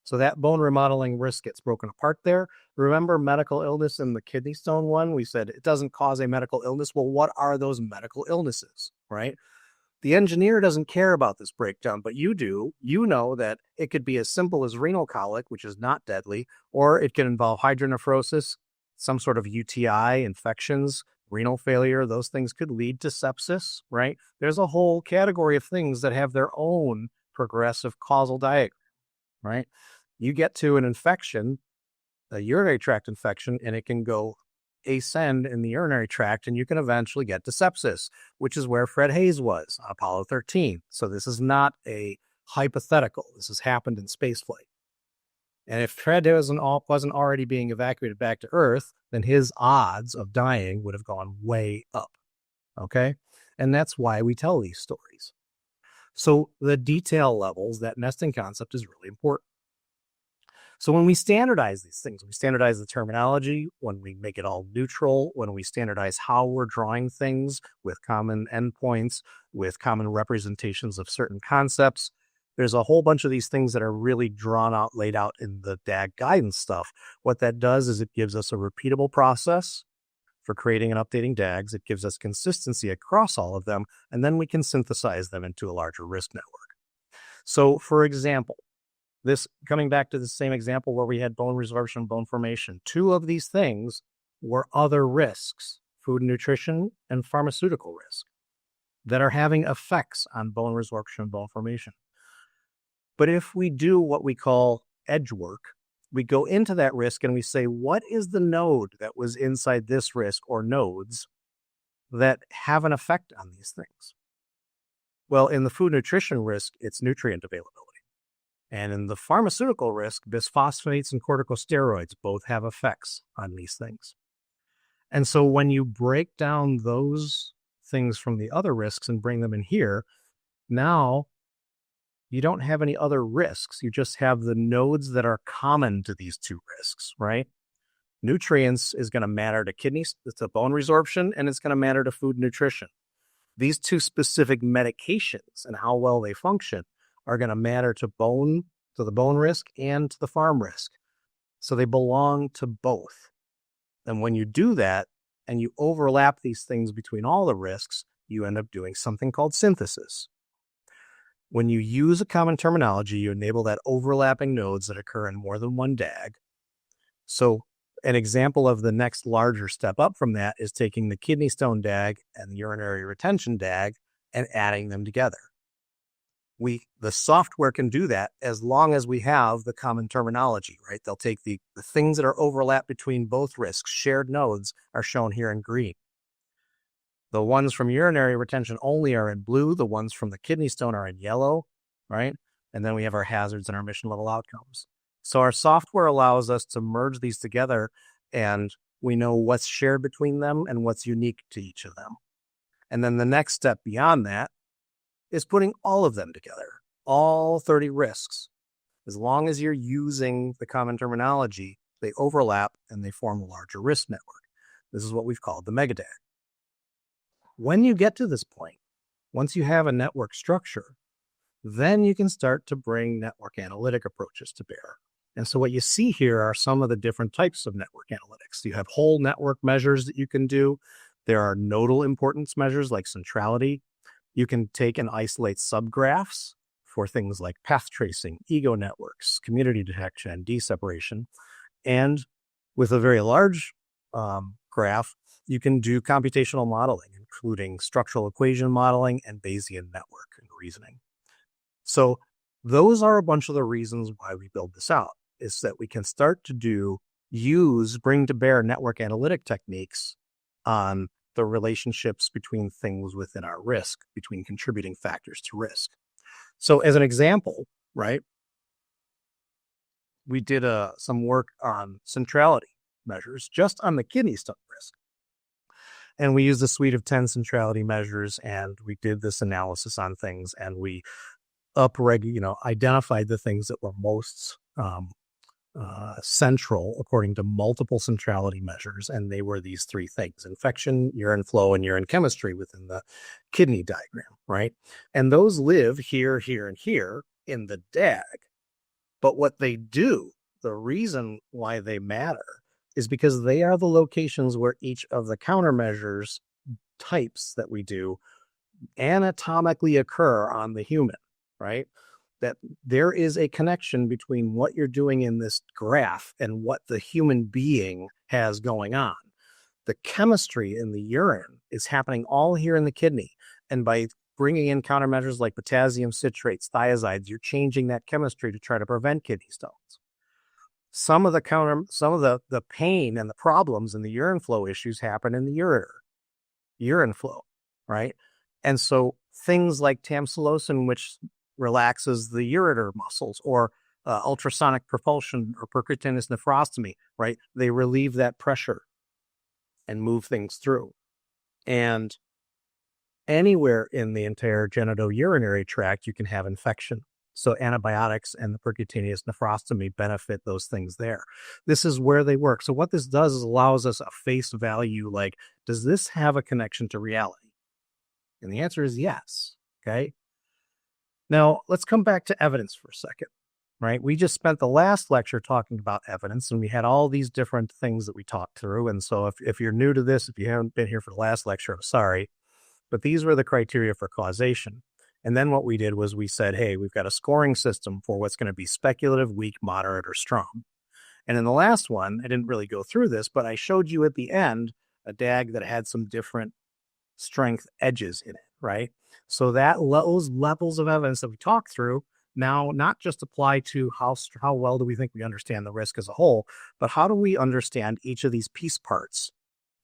So that bone remodeling risk gets broken apart there. Remember medical illness in the kidney stone one? We said it doesn't cause a medical illness. Well, what are those medical illnesses, right? The engineer doesn't care about this breakdown, but you do. You know that it could be as simple as renal colic, which is not deadly, or it can involve hydronephrosis, some sort of UTI, infections, renal failure. Those things could lead to sepsis, right? There's a whole category of things that have their own progressive causal diagram, right? You get to an infection, a urinary tract infection, and it can go ascend in the urinary tract, and you can eventually get to sepsis, which is where Fred Hayes was on Apollo 13. So this is not a hypothetical. This has happened in spaceflight. And if Fred wasn't already being evacuated back to Earth, then his odds of dying would have gone way up. Okay? And that's why we tell these stories. So the detail levels, that nesting concept is really important. So when we standardize these things, we standardize the terminology, when we make it all neutral, when we standardize how we're drawing things with common endpoints, with common representations of certain concepts, there's a whole bunch of these things that are really drawn out, laid out in the DAG guidance stuff. What that does is it gives us a repeatable process for creating and updating DAGs. It gives us consistency across all of them, and then we can synthesize them into a larger risk network. So, for example, this coming back to the same example where we had bone resorption, bone formation, two of these things were other risks, food and nutrition and pharmaceutical risk, that are having effects on bone resorption and bone formation. But if we do what we call edge work, we go into that risk and we say, what is the node that was inside this risk or nodes that have an effect on these things? Well, in the food nutrition risk, it's nutrient availability. And in the pharmaceutical risk, bisphosphonates and corticosteroids both have effects on these things. And so when you break down those things from the other risks and bring them in here, now you don't have any other risks. You just have the nodes that are common to these two risks, right? Nutrients is going to matter to kidneys, to bone resorption, and it's going to matter to food nutrition. These two specific medications and how well they function are going to matter to the bone risk and to the farm risk. So they belong to both. And when you do that and you overlap these things between all the risks, you end up doing something called synthesis. When you use a common terminology, you enable that overlapping nodes that occur in more than one DAG. So an example of the next larger step up from that is taking the kidney stone DAG and the urinary retention DAG and adding them together. The software can do that as long as we have the common terminology, right? They'll take the things that are overlap between both risks. Shared nodes are shown here in green. The ones from urinary retention only are in blue. The ones from the kidney stone are in yellow, right? And then we have our hazards and our mission level outcomes. So our software allows us to merge these together, and we know what's shared between them and what's unique to each of them. And then the next step beyond that is putting all of them together, all 30 risks. As long as you're using the common terminology, they overlap and they form a larger risk network. This is what we've called the megadag. When you get to this point, once you have a network structure, then you can start to bring network analytic approaches to bear. And so what you see here are some of the different types of network analytics. You have whole network measures that you can do. There are nodal importance measures like centrality. You can take and isolate subgraphs for things like path tracing, ego networks, community detection, and deseparation. And with a very large graph, you can do computational modeling, including structural equation modeling and Bayesian network and reasoning. So those are a bunch of the reasons why we build this out, is that we can start to bring to bear network analytic techniques on the relationships between things within our risk, between contributing factors to risk. So as an example, right, we did some work on centrality measures just on the kidney stone risk. And we used a suite of 10 centrality measures, and we did this analysis on things, and we identified the things that were most central according to multiple centrality measures. And they were these three things: infection, urine flow, and urine chemistry within the kidney diagram, right? And those live here, here, and here in the DAG. But what they do, the reason why they matter, is because they are the locations where each of the countermeasures types that we do anatomically occur on the human, right? That there is a connection between what you're doing in this graph and what the human being has going on. The chemistry in the urine is happening all here in the kidney. And by bringing in countermeasures like potassium citrates, thiazides, you're changing that chemistry to try to prevent kidney stones. Some of the pain and the problems in the urine flow issues happen in the urine flow, right? And so things like tamsulosin, which relaxes the ureter muscles, or ultrasonic propulsion or percutaneous nephrostomy, right? They relieve that pressure and move things through. And anywhere in the entire genitourinary tract, you can have infection. So antibiotics and the percutaneous nephrostomy benefit those things there. This is where they work. So what this does is allows us a face value, like, does this have a connection to reality? And the answer is yes. Okay. Now let's come back to evidence for a second, right? We just spent the last lecture talking about evidence, and we had all these different things that we talked through. And so if you're new to this, if you haven't been here for the last lecture, I'm sorry, but these were the criteria for causation. And then what we did was we said, hey, we've got a scoring system for what's going to be speculative, weak, moderate, or strong. And in the last one, I didn't really go through this, but I showed you at the end a DAG that had some different strength edges in it, right? So that those levels of evidence that we talked through now not just apply to how well do we think we understand the risk as a whole, but how do we understand each of these piece parts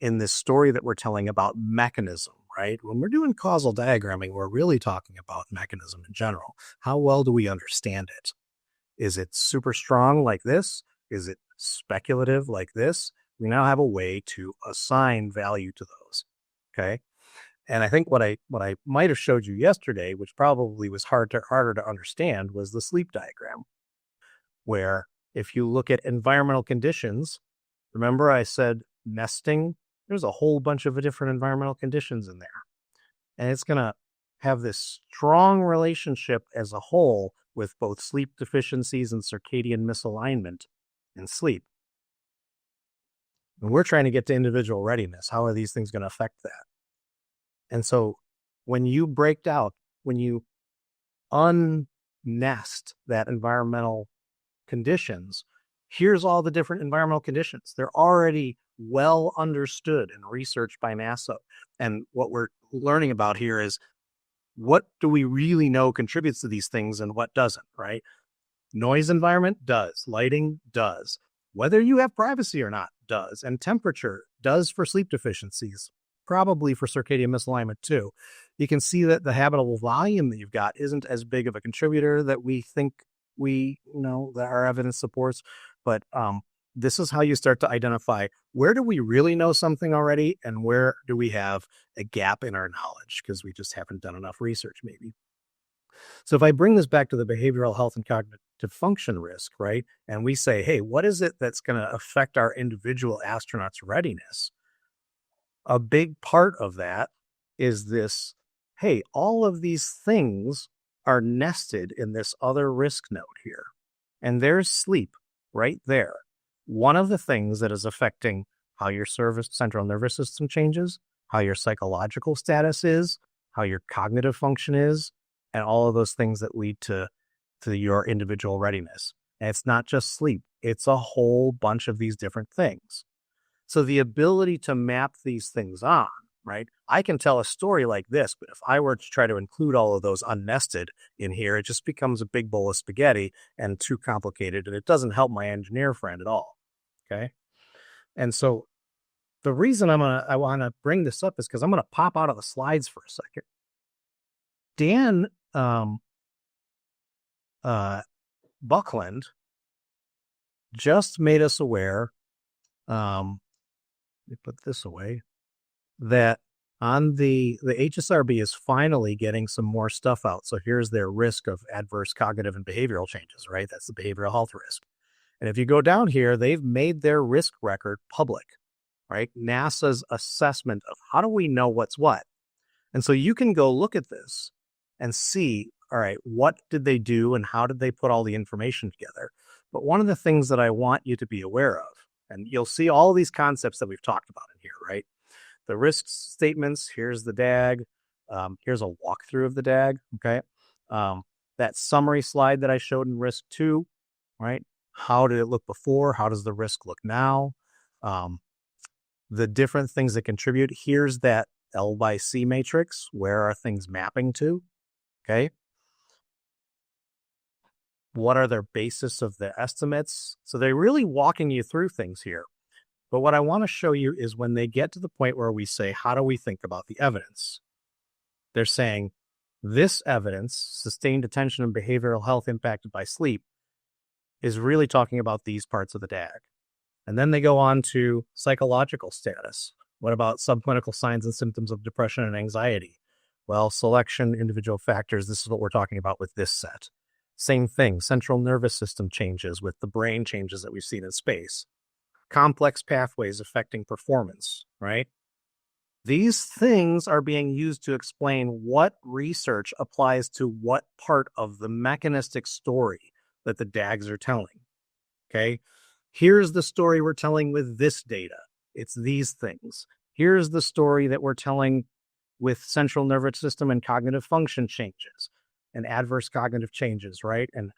in this story that we're telling about mechanism, right? When we're doing causal diagramming, we're really talking about mechanism in general. How well do we understand it? Is it super strong like this? Is it speculative like this? We now have a way to assign value to those. Okay. And I think what I might have showed you yesterday, which probably was harder to understand, was the sleep diagram, where if you look at environmental conditions, remember I said nesting, there's a whole bunch of different environmental conditions in there. And it's going to have this strong relationship as a whole with both sleep deficiencies and circadian misalignment in sleep. And we're trying to get to individual readiness. How are these things going to affect that? And so when you unnest that environmental conditions, here's all the different environmental conditions. They're already well understood and researched by NASA. And what we're learning about here is, what do we really know contributes to these things and what doesn't, right? Noise environment does. Lighting does. Whether you have privacy or not does. And temperature does for sleep deficiencies, probably for circadian misalignment too. You can see that the habitable volume that you've got isn't as big of a contributor that we think that our evidence supports. But this is how you start to identify, where do we really know something already and where do we have a gap in our knowledge because we just haven't done enough research maybe. So if I bring this back to the behavioral health and cognitive function risk, right? And we say, hey, what is it that's going to affect our individual astronauts' readiness? A big part of that is this, hey, all of these things are nested in this other risk node here. And there's sleep right there. One of the things that is affecting how your central nervous system changes, how your psychological status is, how your cognitive function is, and all of those things that lead to your individual readiness. And it's not just sleep. It's a whole bunch of these different things. So the ability to map these things on, right? I can tell a story like this, but if I were to try to include all of those unnested in here, it just becomes a big bowl of spaghetti and too complicated, and it doesn't help my engineer friend at all. Okay. And so the reason I want to bring this up is because I'm going to pop out of the slides for a second. Dan Buckland just made us aware, let me put this away, that on the HSRB is finally getting some more stuff out. So here's their risk of adverse cognitive and behavioral changes, right? That's the behavioral health risk. And if you go down here, they've made their risk record public, right? NASA's assessment of how do we know what's what. And so you can go look at this and see, all right, what did they do and how did they put all the information together? But one of the things that I want you to be aware of, and you'll see all these concepts that we've talked about in here, right? The risk statements, here's the DAG, here's a walkthrough of the DAG, okay? That summary slide that I showed in risk 2, right? How did it look before? How does the risk look now? The different things that contribute. Here's that L by C matrix. Where are things mapping to? Okay. What are their basis of the estimates? So they're really walking you through things here. But what I want to show you is when they get to the point where we say, how do we think about the evidence? They're saying this evidence, sustained attention and behavioral health impacted by sleep, is really talking about these parts of the DAG. And then they go on to psychological status. What about subclinical signs and symptoms of depression and anxiety? Well, selection, individual factors, this is what we're talking about with this set. Same thing, central nervous system changes with the brain changes that we've seen in space. Complex pathways affecting performance, right? These things are being used to explain what research applies to what part of the mechanistic story that the DAGs are telling. Okay, here's the story we're telling with this data. It's these things. Here's the story that we're telling with central nervous system and cognitive function changes and adverse cognitive changes, right? And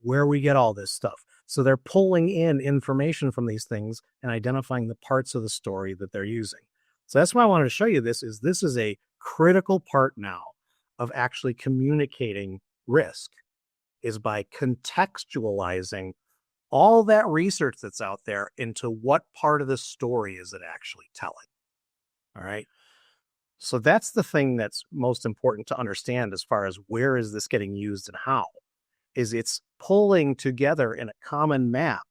where we get all this stuff. So they're pulling in information from these things and identifying the parts of the story that they're using. So that's why I wanted to show you this is a critical part now of actually communicating risk, is by contextualizing all that research that's out there into what part of the story is it actually telling. All right. So that's the thing that's most important to understand as far as where is this getting used and how. is it's pulling together in a common map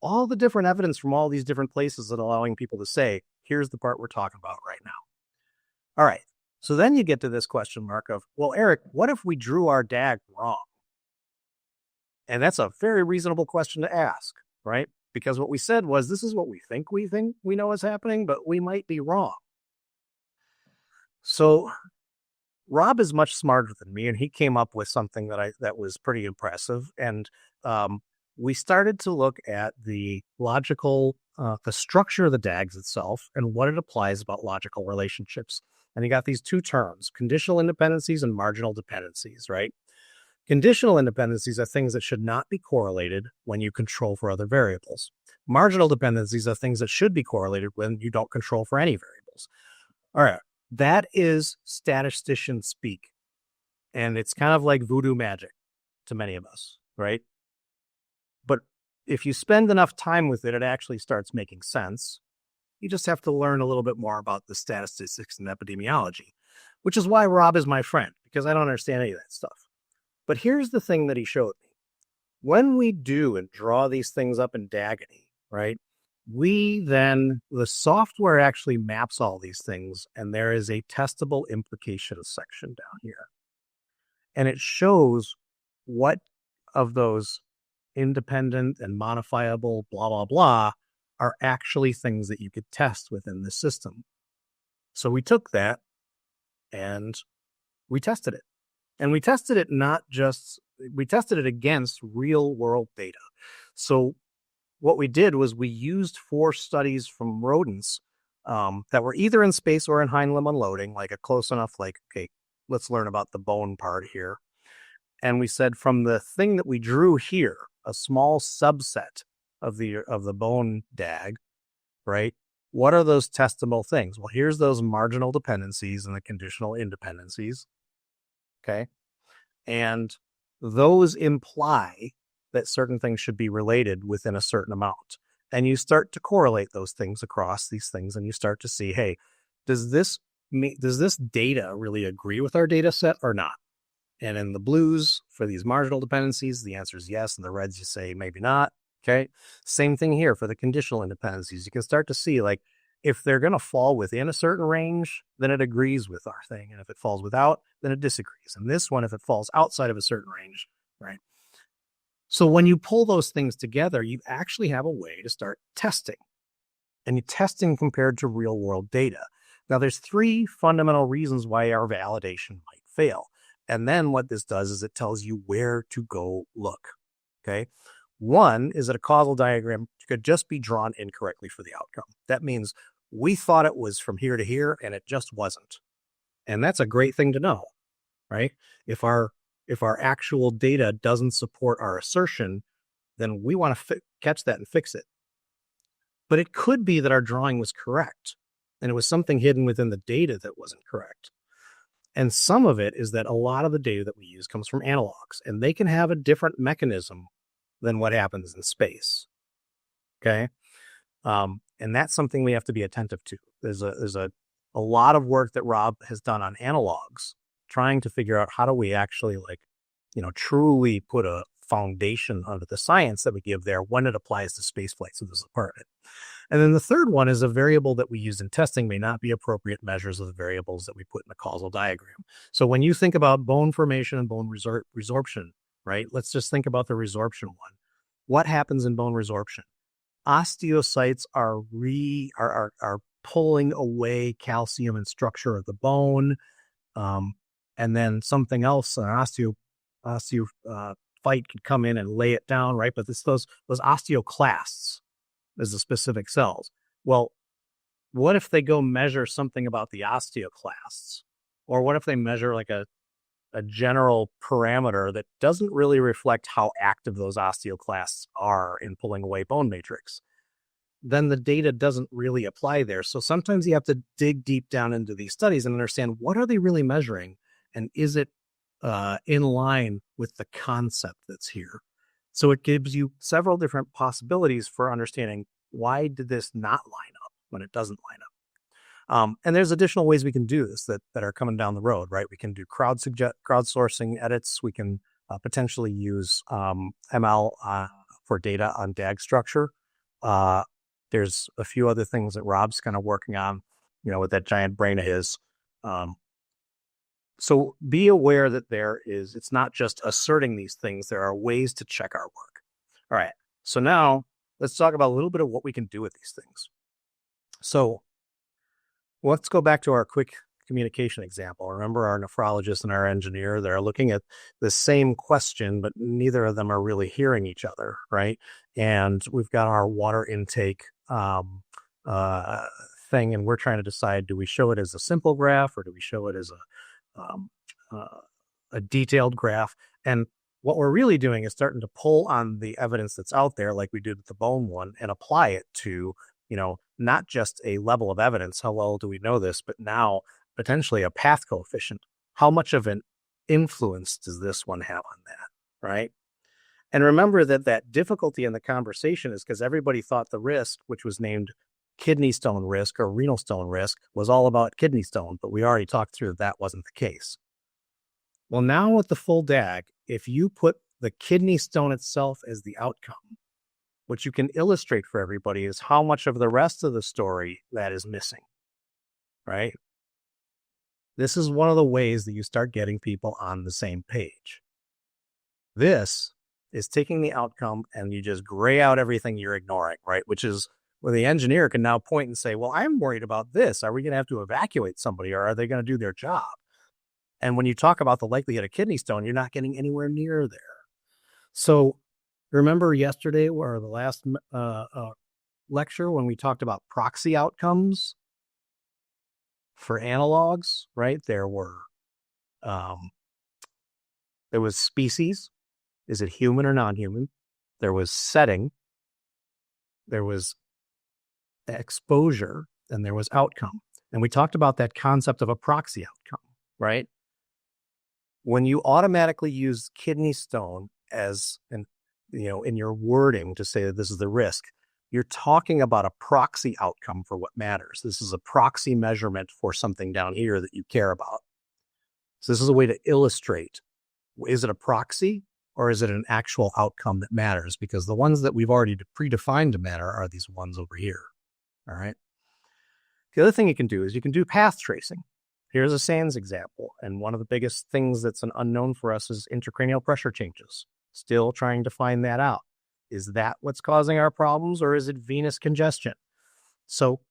all the different evidence from all these different places and allowing people to say, here's the part we're talking about right now. All right. So then you get to this question mark of, well, Erik, what if we drew our DAG wrong? And that's a very reasonable question to ask, right? Because what we said was, this is what we think we know is happening, but we might be wrong. So Rob is much smarter than me, and he came up with something that was pretty impressive. And we started to look at the logical, the structure of the DAGs itself and what it applies about logical relationships. And you got these two terms, conditional independencies and marginal dependencies, right? Conditional independencies are things that should not be correlated when you control for other variables. Marginal dependencies are things that should be correlated when you don't control for any variables. All right, that is statistician speak. And it's kind of like voodoo magic to many of us, right? But if you spend enough time with it, it actually starts making sense. You just have to learn a little bit more about the statistics and epidemiology, which is why Rob is my friend, because I don't understand any of that stuff. But here's the thing that he showed me. When we do and draw these things up in DAGity, right, the software actually maps all these things, and there is a testable implications section down here. And it shows what of those independent and modifiable blah, blah, blah are actually things that you could test within the system. So we took that and we tested it. And we tested it we tested it against real world data. So what we did was we used 4 studies from rodents that were either in space or in hind limb unloading, like a close enough, like, okay, let's learn about the bone part here. And we said from the thing that we drew here, a small subset of the bone DAG, right? What are those testable things? Well, here's those marginal dependencies and the conditional independencies. Okay. And those imply that certain things should be related within a certain amount. And you start to correlate those things across these things, and you start to see, hey, does this data really agree with our data set or not? And in the blues, for these marginal dependencies, the answer is yes. And the reds, you say maybe not. Okay. Same thing here for the conditional independencies. You can start to see, like, if they're going to fall within a certain range, then it agrees with our thing. And if it falls without, then it disagrees. And this one, if it falls outside of a certain range, right? So when you pull those things together, you actually have a way to start testing. And you're testing compared to real world data. Now, there's 3 fundamental reasons why our validation might fail. And then what this does is it tells you where to go look. Okay. One is that a causal diagram could just be drawn incorrectly for the outcome. That means we thought it was from here to here, and it just wasn't. And that's a great thing to know, right? If our actual data doesn't support our assertion, then we want to catch that and fix it. But it could be that our drawing was correct, and it was something hidden within the data that wasn't correct. And some of it is that a lot of the data that we use comes from analogs, and they can have a different mechanism than what happens in space. Okay. And that's something we have to be attentive to. There's a lot of work that Rob has done on analogs, trying to figure out how do we actually, like, truly put a foundation under the science that we give there when it applies to spaceflight. So this is part of it. And then the third one is a variable that we use in testing may not be appropriate measures of the variables that we put in the causal diagram. So when you think about bone formation and bone resorption, right? Let's just think about the resorption one. What happens in bone resorption? Osteocytes are pulling away calcium and structure of the bone. And then something else, an osteophyte could come in and lay it down, right? But those osteoclasts is the specific cells. Well, what if they go measure something about the osteoclasts? Or what if they measure like a general parameter that doesn't really reflect how active those osteoclasts are in pulling away bone matrix? Then the data doesn't really apply there. So sometimes you have to dig deep down into these studies and understand, what are they really measuring? And is it in line with the concept that's here? So it gives you several different possibilities for understanding, why did this not line up when it doesn't line up? And there's additional ways we can do this that are coming down the road, right? We can do crowdsourcing edits. We can potentially use ML for data on DAG structure. There's a few other things that Rob's kind of working on, with that giant brain of his. So be aware that it's not just asserting these things. There are ways to check our work. All right. So now let's talk about a little bit of what we can do with these things. So let's go back to our quick communication example. Remember our nephrologist and our engineer, they're looking at the same question, but neither of them are really hearing each other, right? And we've got our water intake thing, and we're trying to decide, do we show it as a simple graph or do we show it as a detailed graph? And what we're really doing is starting to pull on the evidence that's out there, like we did with the bone one, and apply it to, not just a level of evidence, how well do we know this, but now potentially a path coefficient. How much of an influence does this one have on that, right? And remember that difficulty in the conversation is because everybody thought the risk, which was named kidney stone risk or renal stone risk, was all about kidney stone, but we already talked through that wasn't the case. Well, now with the full DAG, if you put the kidney stone itself as the outcome, what you can illustrate for everybody is how much of the rest of the story that is missing, right? This is one of the ways that you start getting people on the same page. This is taking the outcome and you just gray out everything you're ignoring, right? Which is where the engineer can now point and say, well, I'm worried about this. Are we going to have to evacuate somebody, or are they going to do their job? And when you talk about the likelihood of kidney stone, you're not getting anywhere near there. So remember yesterday or the last lecture when we talked about proxy outcomes for analogs, right? There was species. Is it human or non-human? There was setting. There was exposure, and there was outcome. And we talked about that concept of a proxy outcome, right? When you automatically use kidney stone as in your wording to say that this is the risk, you're talking about a proxy outcome for what matters. This is a proxy measurement for something down here that you care about. So this is a way to illustrate, is it a proxy or is it an actual outcome that matters? Because the ones that we've already predefined to matter are these ones over here, all right? The other thing you can do is you can do path tracing. Here's a SANS example, and one of the biggest things that's an unknown for us is intracranial pressure changes. Still trying to find that out. Is that what's causing our problems, or is it venous congestion? So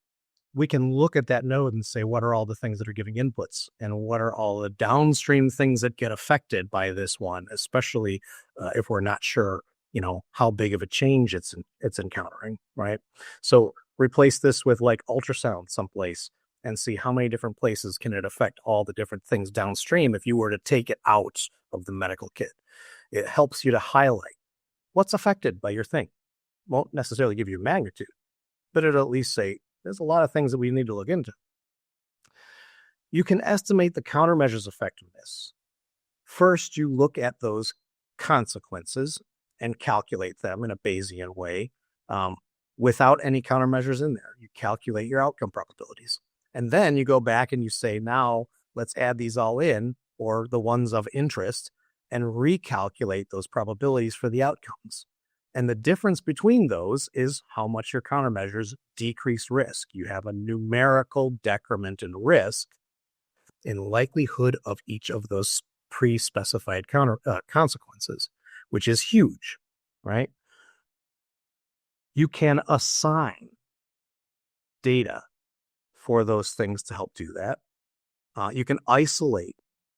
we can look at that node and say, what are all the things that are giving inputs, and what are all the downstream things that get affected by this one, especially if we're not sure, how big of a change it's encountering, right? So replace this with like ultrasound someplace and see how many different places can it affect all the different things downstream if you were to take it out of the medical kit. It helps you to highlight what's affected by your thing. Won't necessarily give you magnitude, but it'll at least say, there's a lot of things that we need to look into. You can estimate the countermeasures effectiveness. First, you look at those consequences and calculate them in a Bayesian way without any countermeasures in there. You calculate your outcome probabilities. And then you go back and you say, now let's add these all in, or the ones of interest, and recalculate those probabilities for the outcomes. And the difference between those is how much your countermeasures decrease risk. You have a numerical decrement in risk in likelihood of each of those pre-specified consequences, which is huge, right? You can assign data for those things to help do that. You can isolate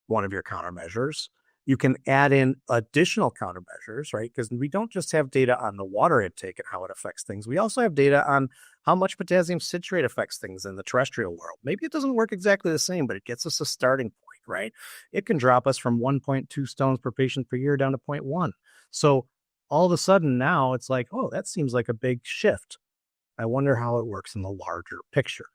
one of your countermeasures. You can add in additional countermeasures, right? Because we don't just have data on the water intake and how it affects things. We also have data on how much potassium citrate affects things in the terrestrial world. Maybe it doesn't work exactly the same, but it gets us a starting point, right? It can drop us from 1.2 stones per patient per year down to 0.1. So all of a sudden now it's like, oh, that seems like a big shift. I wonder how it works in the larger picture.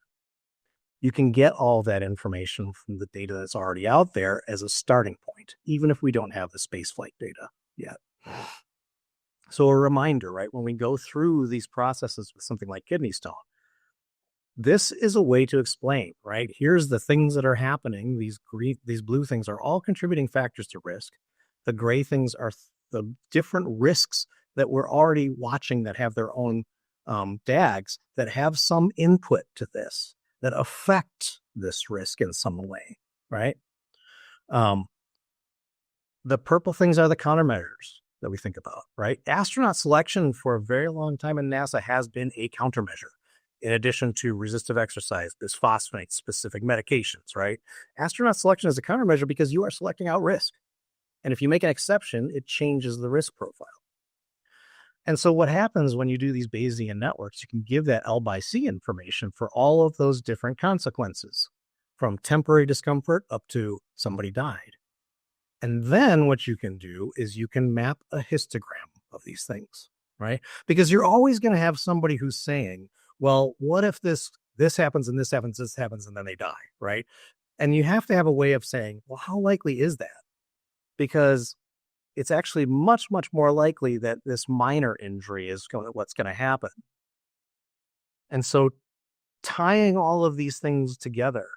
You can get all that information from the data that's already out there as a starting point, even if we don't have the spaceflight data yet. So a reminder, right, when we go through these processes with something like kidney stone, this is a way to explain, right? Here's the things that are happening. These blue things are all contributing factors to risk. The gray things are the different risks that we're already watching that have their own DAGs that have some input to this, that affect this risk in some way, right? The purple things are the countermeasures that we think about, right? Astronaut selection for a very long time in NASA has been a countermeasure. In addition to resistive exercise, bisphosphonates, specific medications, right? Astronaut selection is a countermeasure because you are selecting out risk. And if you make an exception, it changes the risk profile. And so what happens when you do these Bayesian networks, you can give that L by C information for all of those different consequences, from temporary discomfort up to somebody died. And then what you can do is you can map a histogram of these things, right? Because you're always going to have somebody who's saying, well, what if this happens and this happens, and then they die, right? And you have to have a way of saying, well, how likely is that? Because it's actually much, much more likely that this minor injury is what's going to happen. And so tying all of these things together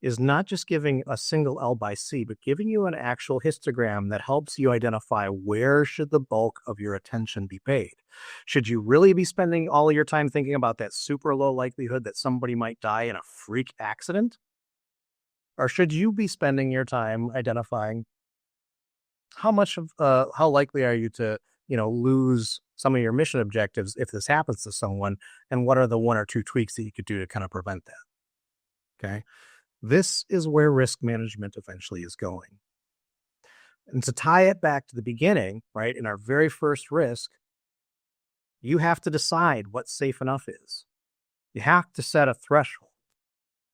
is not just giving a single L by C, but giving you an actual histogram that helps you identify where should the bulk of your attention be paid. Should you really be spending all of your time thinking about that super low likelihood that somebody might die in a freak accident? Or should you be spending your time identifying how likely are you to, lose some of your mission objectives if this happens to someone, and what are the one or two tweaks that you could do to kind of prevent that? Okay. This is where risk management eventually is going. And to tie it back to the beginning, right, in our very first risk, you have to decide what safe enough is. You have to set a threshold.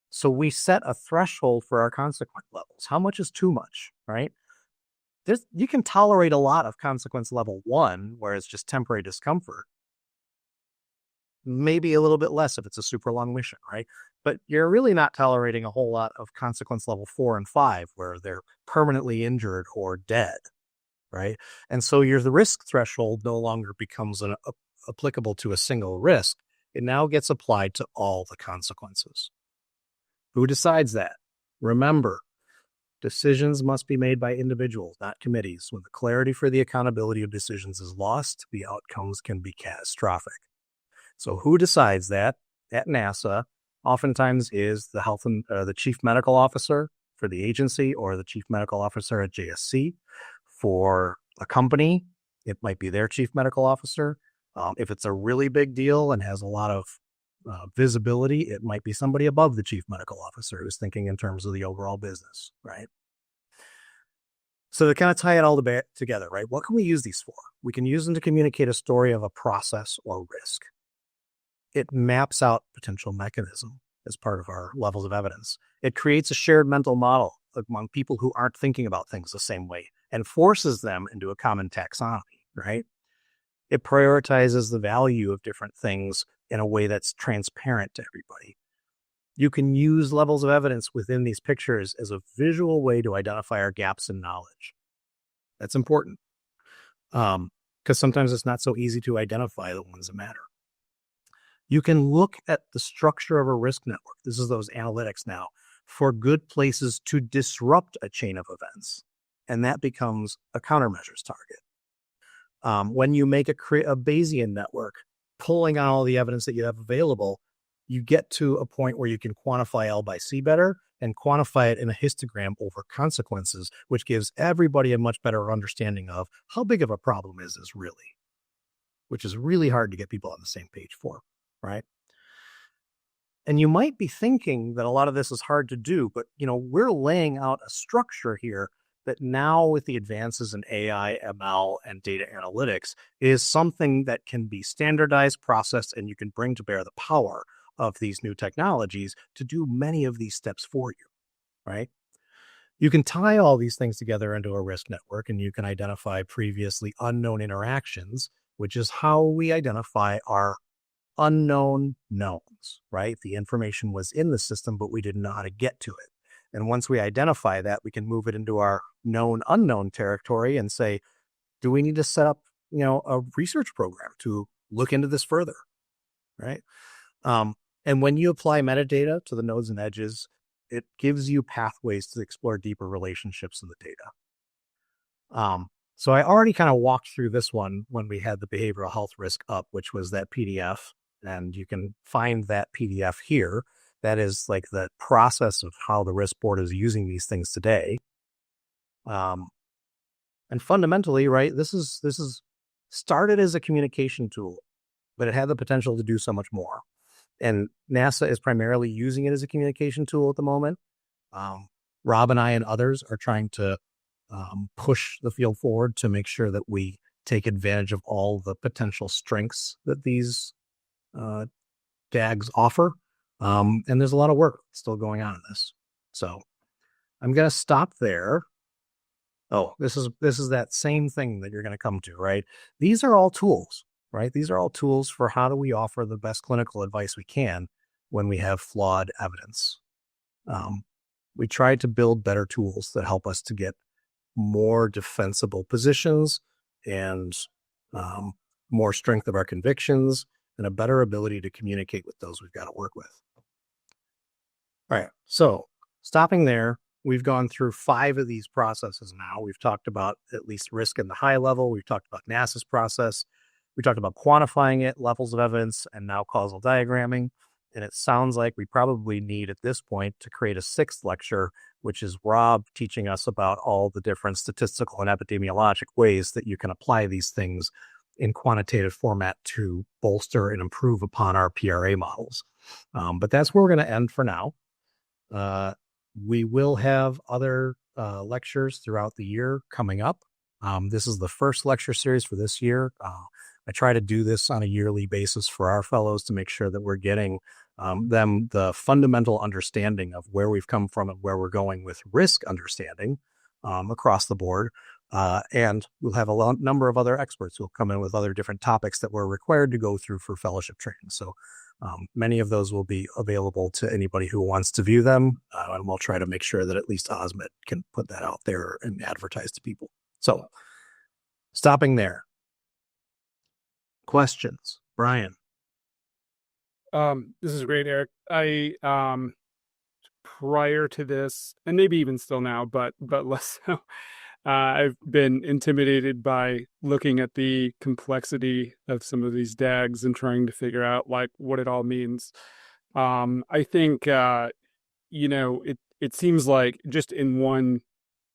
So we set a threshold for our consequence levels. How much is too much, right? You can tolerate a lot of consequence level 1, where it's just temporary discomfort. Maybe a little bit less if it's a super long mission, right? But you're really not tolerating a whole lot of consequence level 4 and 5, where they're permanently injured or dead, right? And so the risk threshold no longer becomes applicable to a single risk. It now gets applied to all the consequences. Who decides that? Remember, decisions must be made by individuals, not committees. When the clarity for the accountability of decisions is lost, the outcomes can be catastrophic. So who decides that at NASA oftentimes is the chief medical officer for the agency, or the chief medical officer at JSC. For a company, it might be their chief medical officer. If it's a really big deal and has a lot of visibility, it might be somebody above the chief medical officer who's thinking in terms of the overall business, right? So to kind of tie it all together, right? What can we use these for? We can use them to communicate a story of a process or risk. It maps out potential mechanism as part of our levels of evidence. It creates a shared mental model among people who aren't thinking about things the same way and forces them into a common taxonomy, right? It prioritizes the value of different things in a way that's transparent to everybody. You can use levels of evidence within these pictures as a visual way to identify our gaps in knowledge. That's important, because sometimes it's not so easy to identify the ones that matter. You can look at the structure of a risk network. This is those analytics now, for good places to disrupt a chain of events. And that becomes a countermeasures target. When you make a Bayesian network, pulling on all the evidence that you have available, you get to a point where you can quantify L by C better and quantify it in a histogram over consequences, which gives everybody a much better understanding of how big of a problem is this really, which is really hard to get people on the same page for, right? And you might be thinking that a lot of this is hard to do, but we're laying out a structure here that now, with the advances in AI, ML, and data analytics, is something that can be standardized, processed, and you can bring to bear the power of these new technologies to do many of these steps for you, right? You can tie all these things together into a risk network, and you can identify previously unknown interactions, which is how we identify our unknown knowns, right? The information was in the system, but we didn't know how to get to it. And once we identify that, we can move it into our known unknown territory and say, do we need to set up, a research program to look into this further, right? And when you apply metadata to the nodes and edges, it gives you pathways to explore deeper relationships in the data. So I already kind of walked through this one when we had the behavioral health risk up, which was that PDF. And you can find that PDF here. That is like the process of how the risk board is using these things today. And fundamentally, right, this is started as a communication tool, but it had the potential to do so much more. And NASA is primarily using it as a communication tool at the moment. Rob and I and others are trying to push the field forward to make sure that we take advantage of all the potential strengths that these DAGs offer. And there's a lot of work still going on in this. So I'm going to stop there. Oh, this is that same thing that you're going to come to, right? These are all tools, right? These are all tools for how do we offer the best clinical advice we can when we have flawed evidence. We try to build better tools that help us to get more defensible positions and more strength of our convictions and a better ability to communicate with those we've got to work with. All right, so stopping there, we've gone through 5 of these processes now. We've talked about at least risk in the high level. We've talked about NASA's process. We talked about quantifying it, levels of evidence, and now causal diagramming. And it sounds like we probably need at this point to create a 6th lecture, which is Rob teaching us about all the different statistical and epidemiologic ways that you can apply these things in quantitative format to bolster and improve upon our PRA models. But that's where we're going to end for now. We will have other lectures throughout the year coming up. This is the first lecture series for this year. I try to do this on a yearly basis for our fellows to make sure that we're getting them the fundamental understanding of where we've come from and where we're going with risk understanding across the board. And we'll have a number of other experts who will come in with other different topics that we're required to go through for fellowship training. So many of those will be available to anybody who wants to view them. And we'll try to make sure that at least Osmet can put that out there and advertise to people. So stopping there. Questions? Brian. This is great, Erik. I prior to this, and maybe even still now, but less so, I've been intimidated by looking at the complexity of some of these DAGs and trying to figure out like what it all means. I think it seems like just in one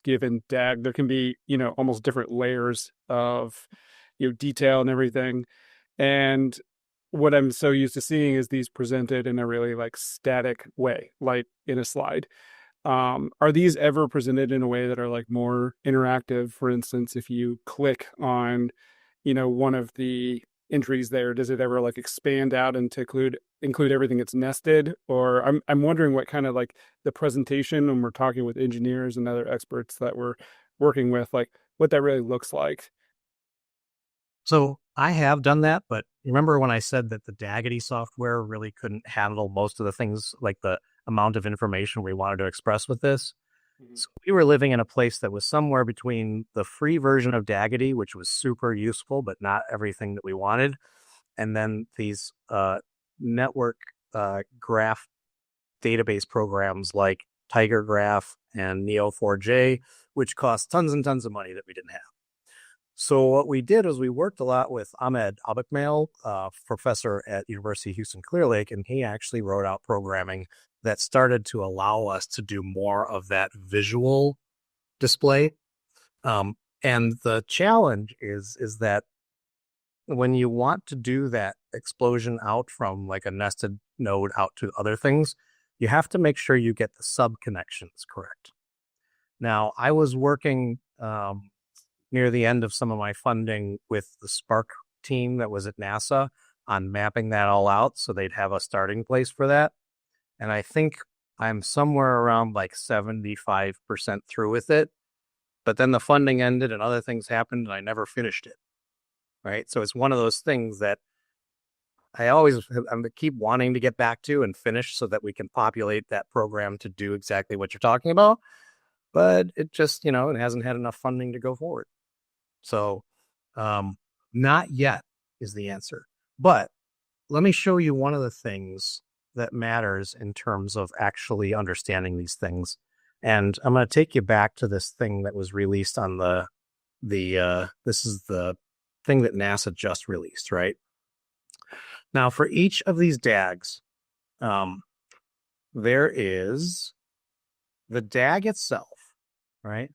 given DAG there can be almost different layers of detail and everything. And what I'm so used to seeing is these presented in a really like static way, like in a slide. Are these ever presented in a way that are like more interactive? For instance, if you click on, one of the entries there, does it ever like expand out and to include everything that's nested? Or I'm wondering what kind of like the presentation when we're talking with engineers and other experts that we're working with, like what that really looks like. So I have done that, but remember when I said that the DAGity software really couldn't handle most of the things, like the amount of information we wanted to express with this? Mm-hmm. So we were living in a place that was somewhere between the free version of DAGity, which was super useful, but not everything that we wanted, and then these network graph database programs like TigerGraph and Neo4j, which cost tons and tons of money that we didn't have. So what we did was we worked a lot with Ahmed Abakmail, professor at University of Houston Clear Lake, and he actually wrote out programming that started to allow us to do more of that visual display. And the challenge is that when you want to do that explosion out from like a nested node out to other things, you have to make sure you get the sub connections correct. Now, I was working near the end of some of my funding with the Spark team that was at NASA on mapping that all out so they'd have a starting place for that. And I think I'm somewhere around like 75% through with it. But then the funding ended and other things happened and I never finished it. Right. So it's one of those things that I keep wanting to get back to and finish so that we can populate that program to do exactly what you're talking about. But it just, it hasn't had enough funding to go forward. So not yet is the answer. But let me show you one of the things that matters in terms of actually understanding these things. And I'm going to take you back to this thing that was released on the this is the thing that NASA just released, right? Now, for each of these DAGs, there is the DAG itself, right?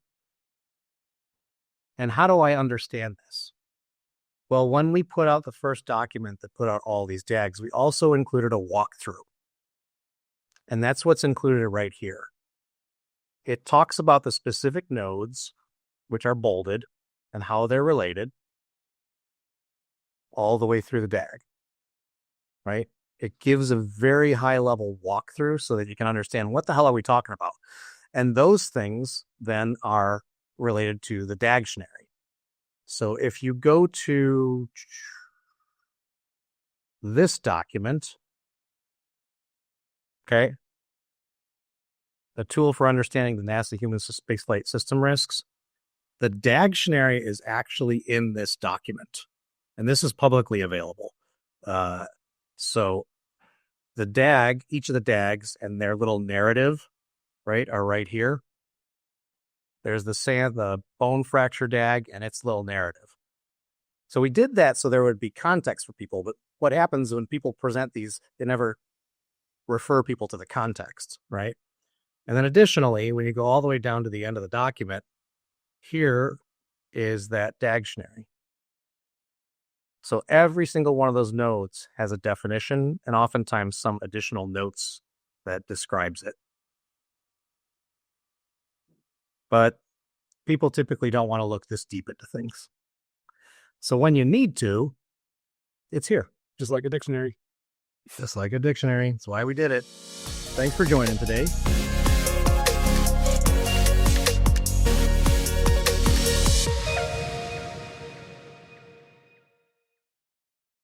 And how do I understand this? Well, when we put out the first document that put out all these DAGs, we also included a walkthrough. And that's what's included right here. It talks about the specific nodes, which are bolded, and how they're related, all the way through the DAG, right? It gives a very high-level walkthrough so that you can understand what the hell are we talking about. And those things then are related to the dictionary. So if you go to this document, okay, the tool for understanding the NASA human spaceflight system risks, the dictionary is actually in this document, and this is publicly available. So the DAG, each of the DAGs and their little narrative, right, are right here. There's the bone fracture DAG and its little narrative. So we did that so there would be context for people, but what happens when people present these, they never refer people to the context, right? And then additionally, when you go all the way down to the end of the document, here is that dictionary. So every single one of those nodes has a definition and oftentimes some additional notes that describes it. But people typically don't want to look this deep into things. So when you need to, it's here. Just like a dictionary. Just like a dictionary. That's why we did it. Thanks for joining today.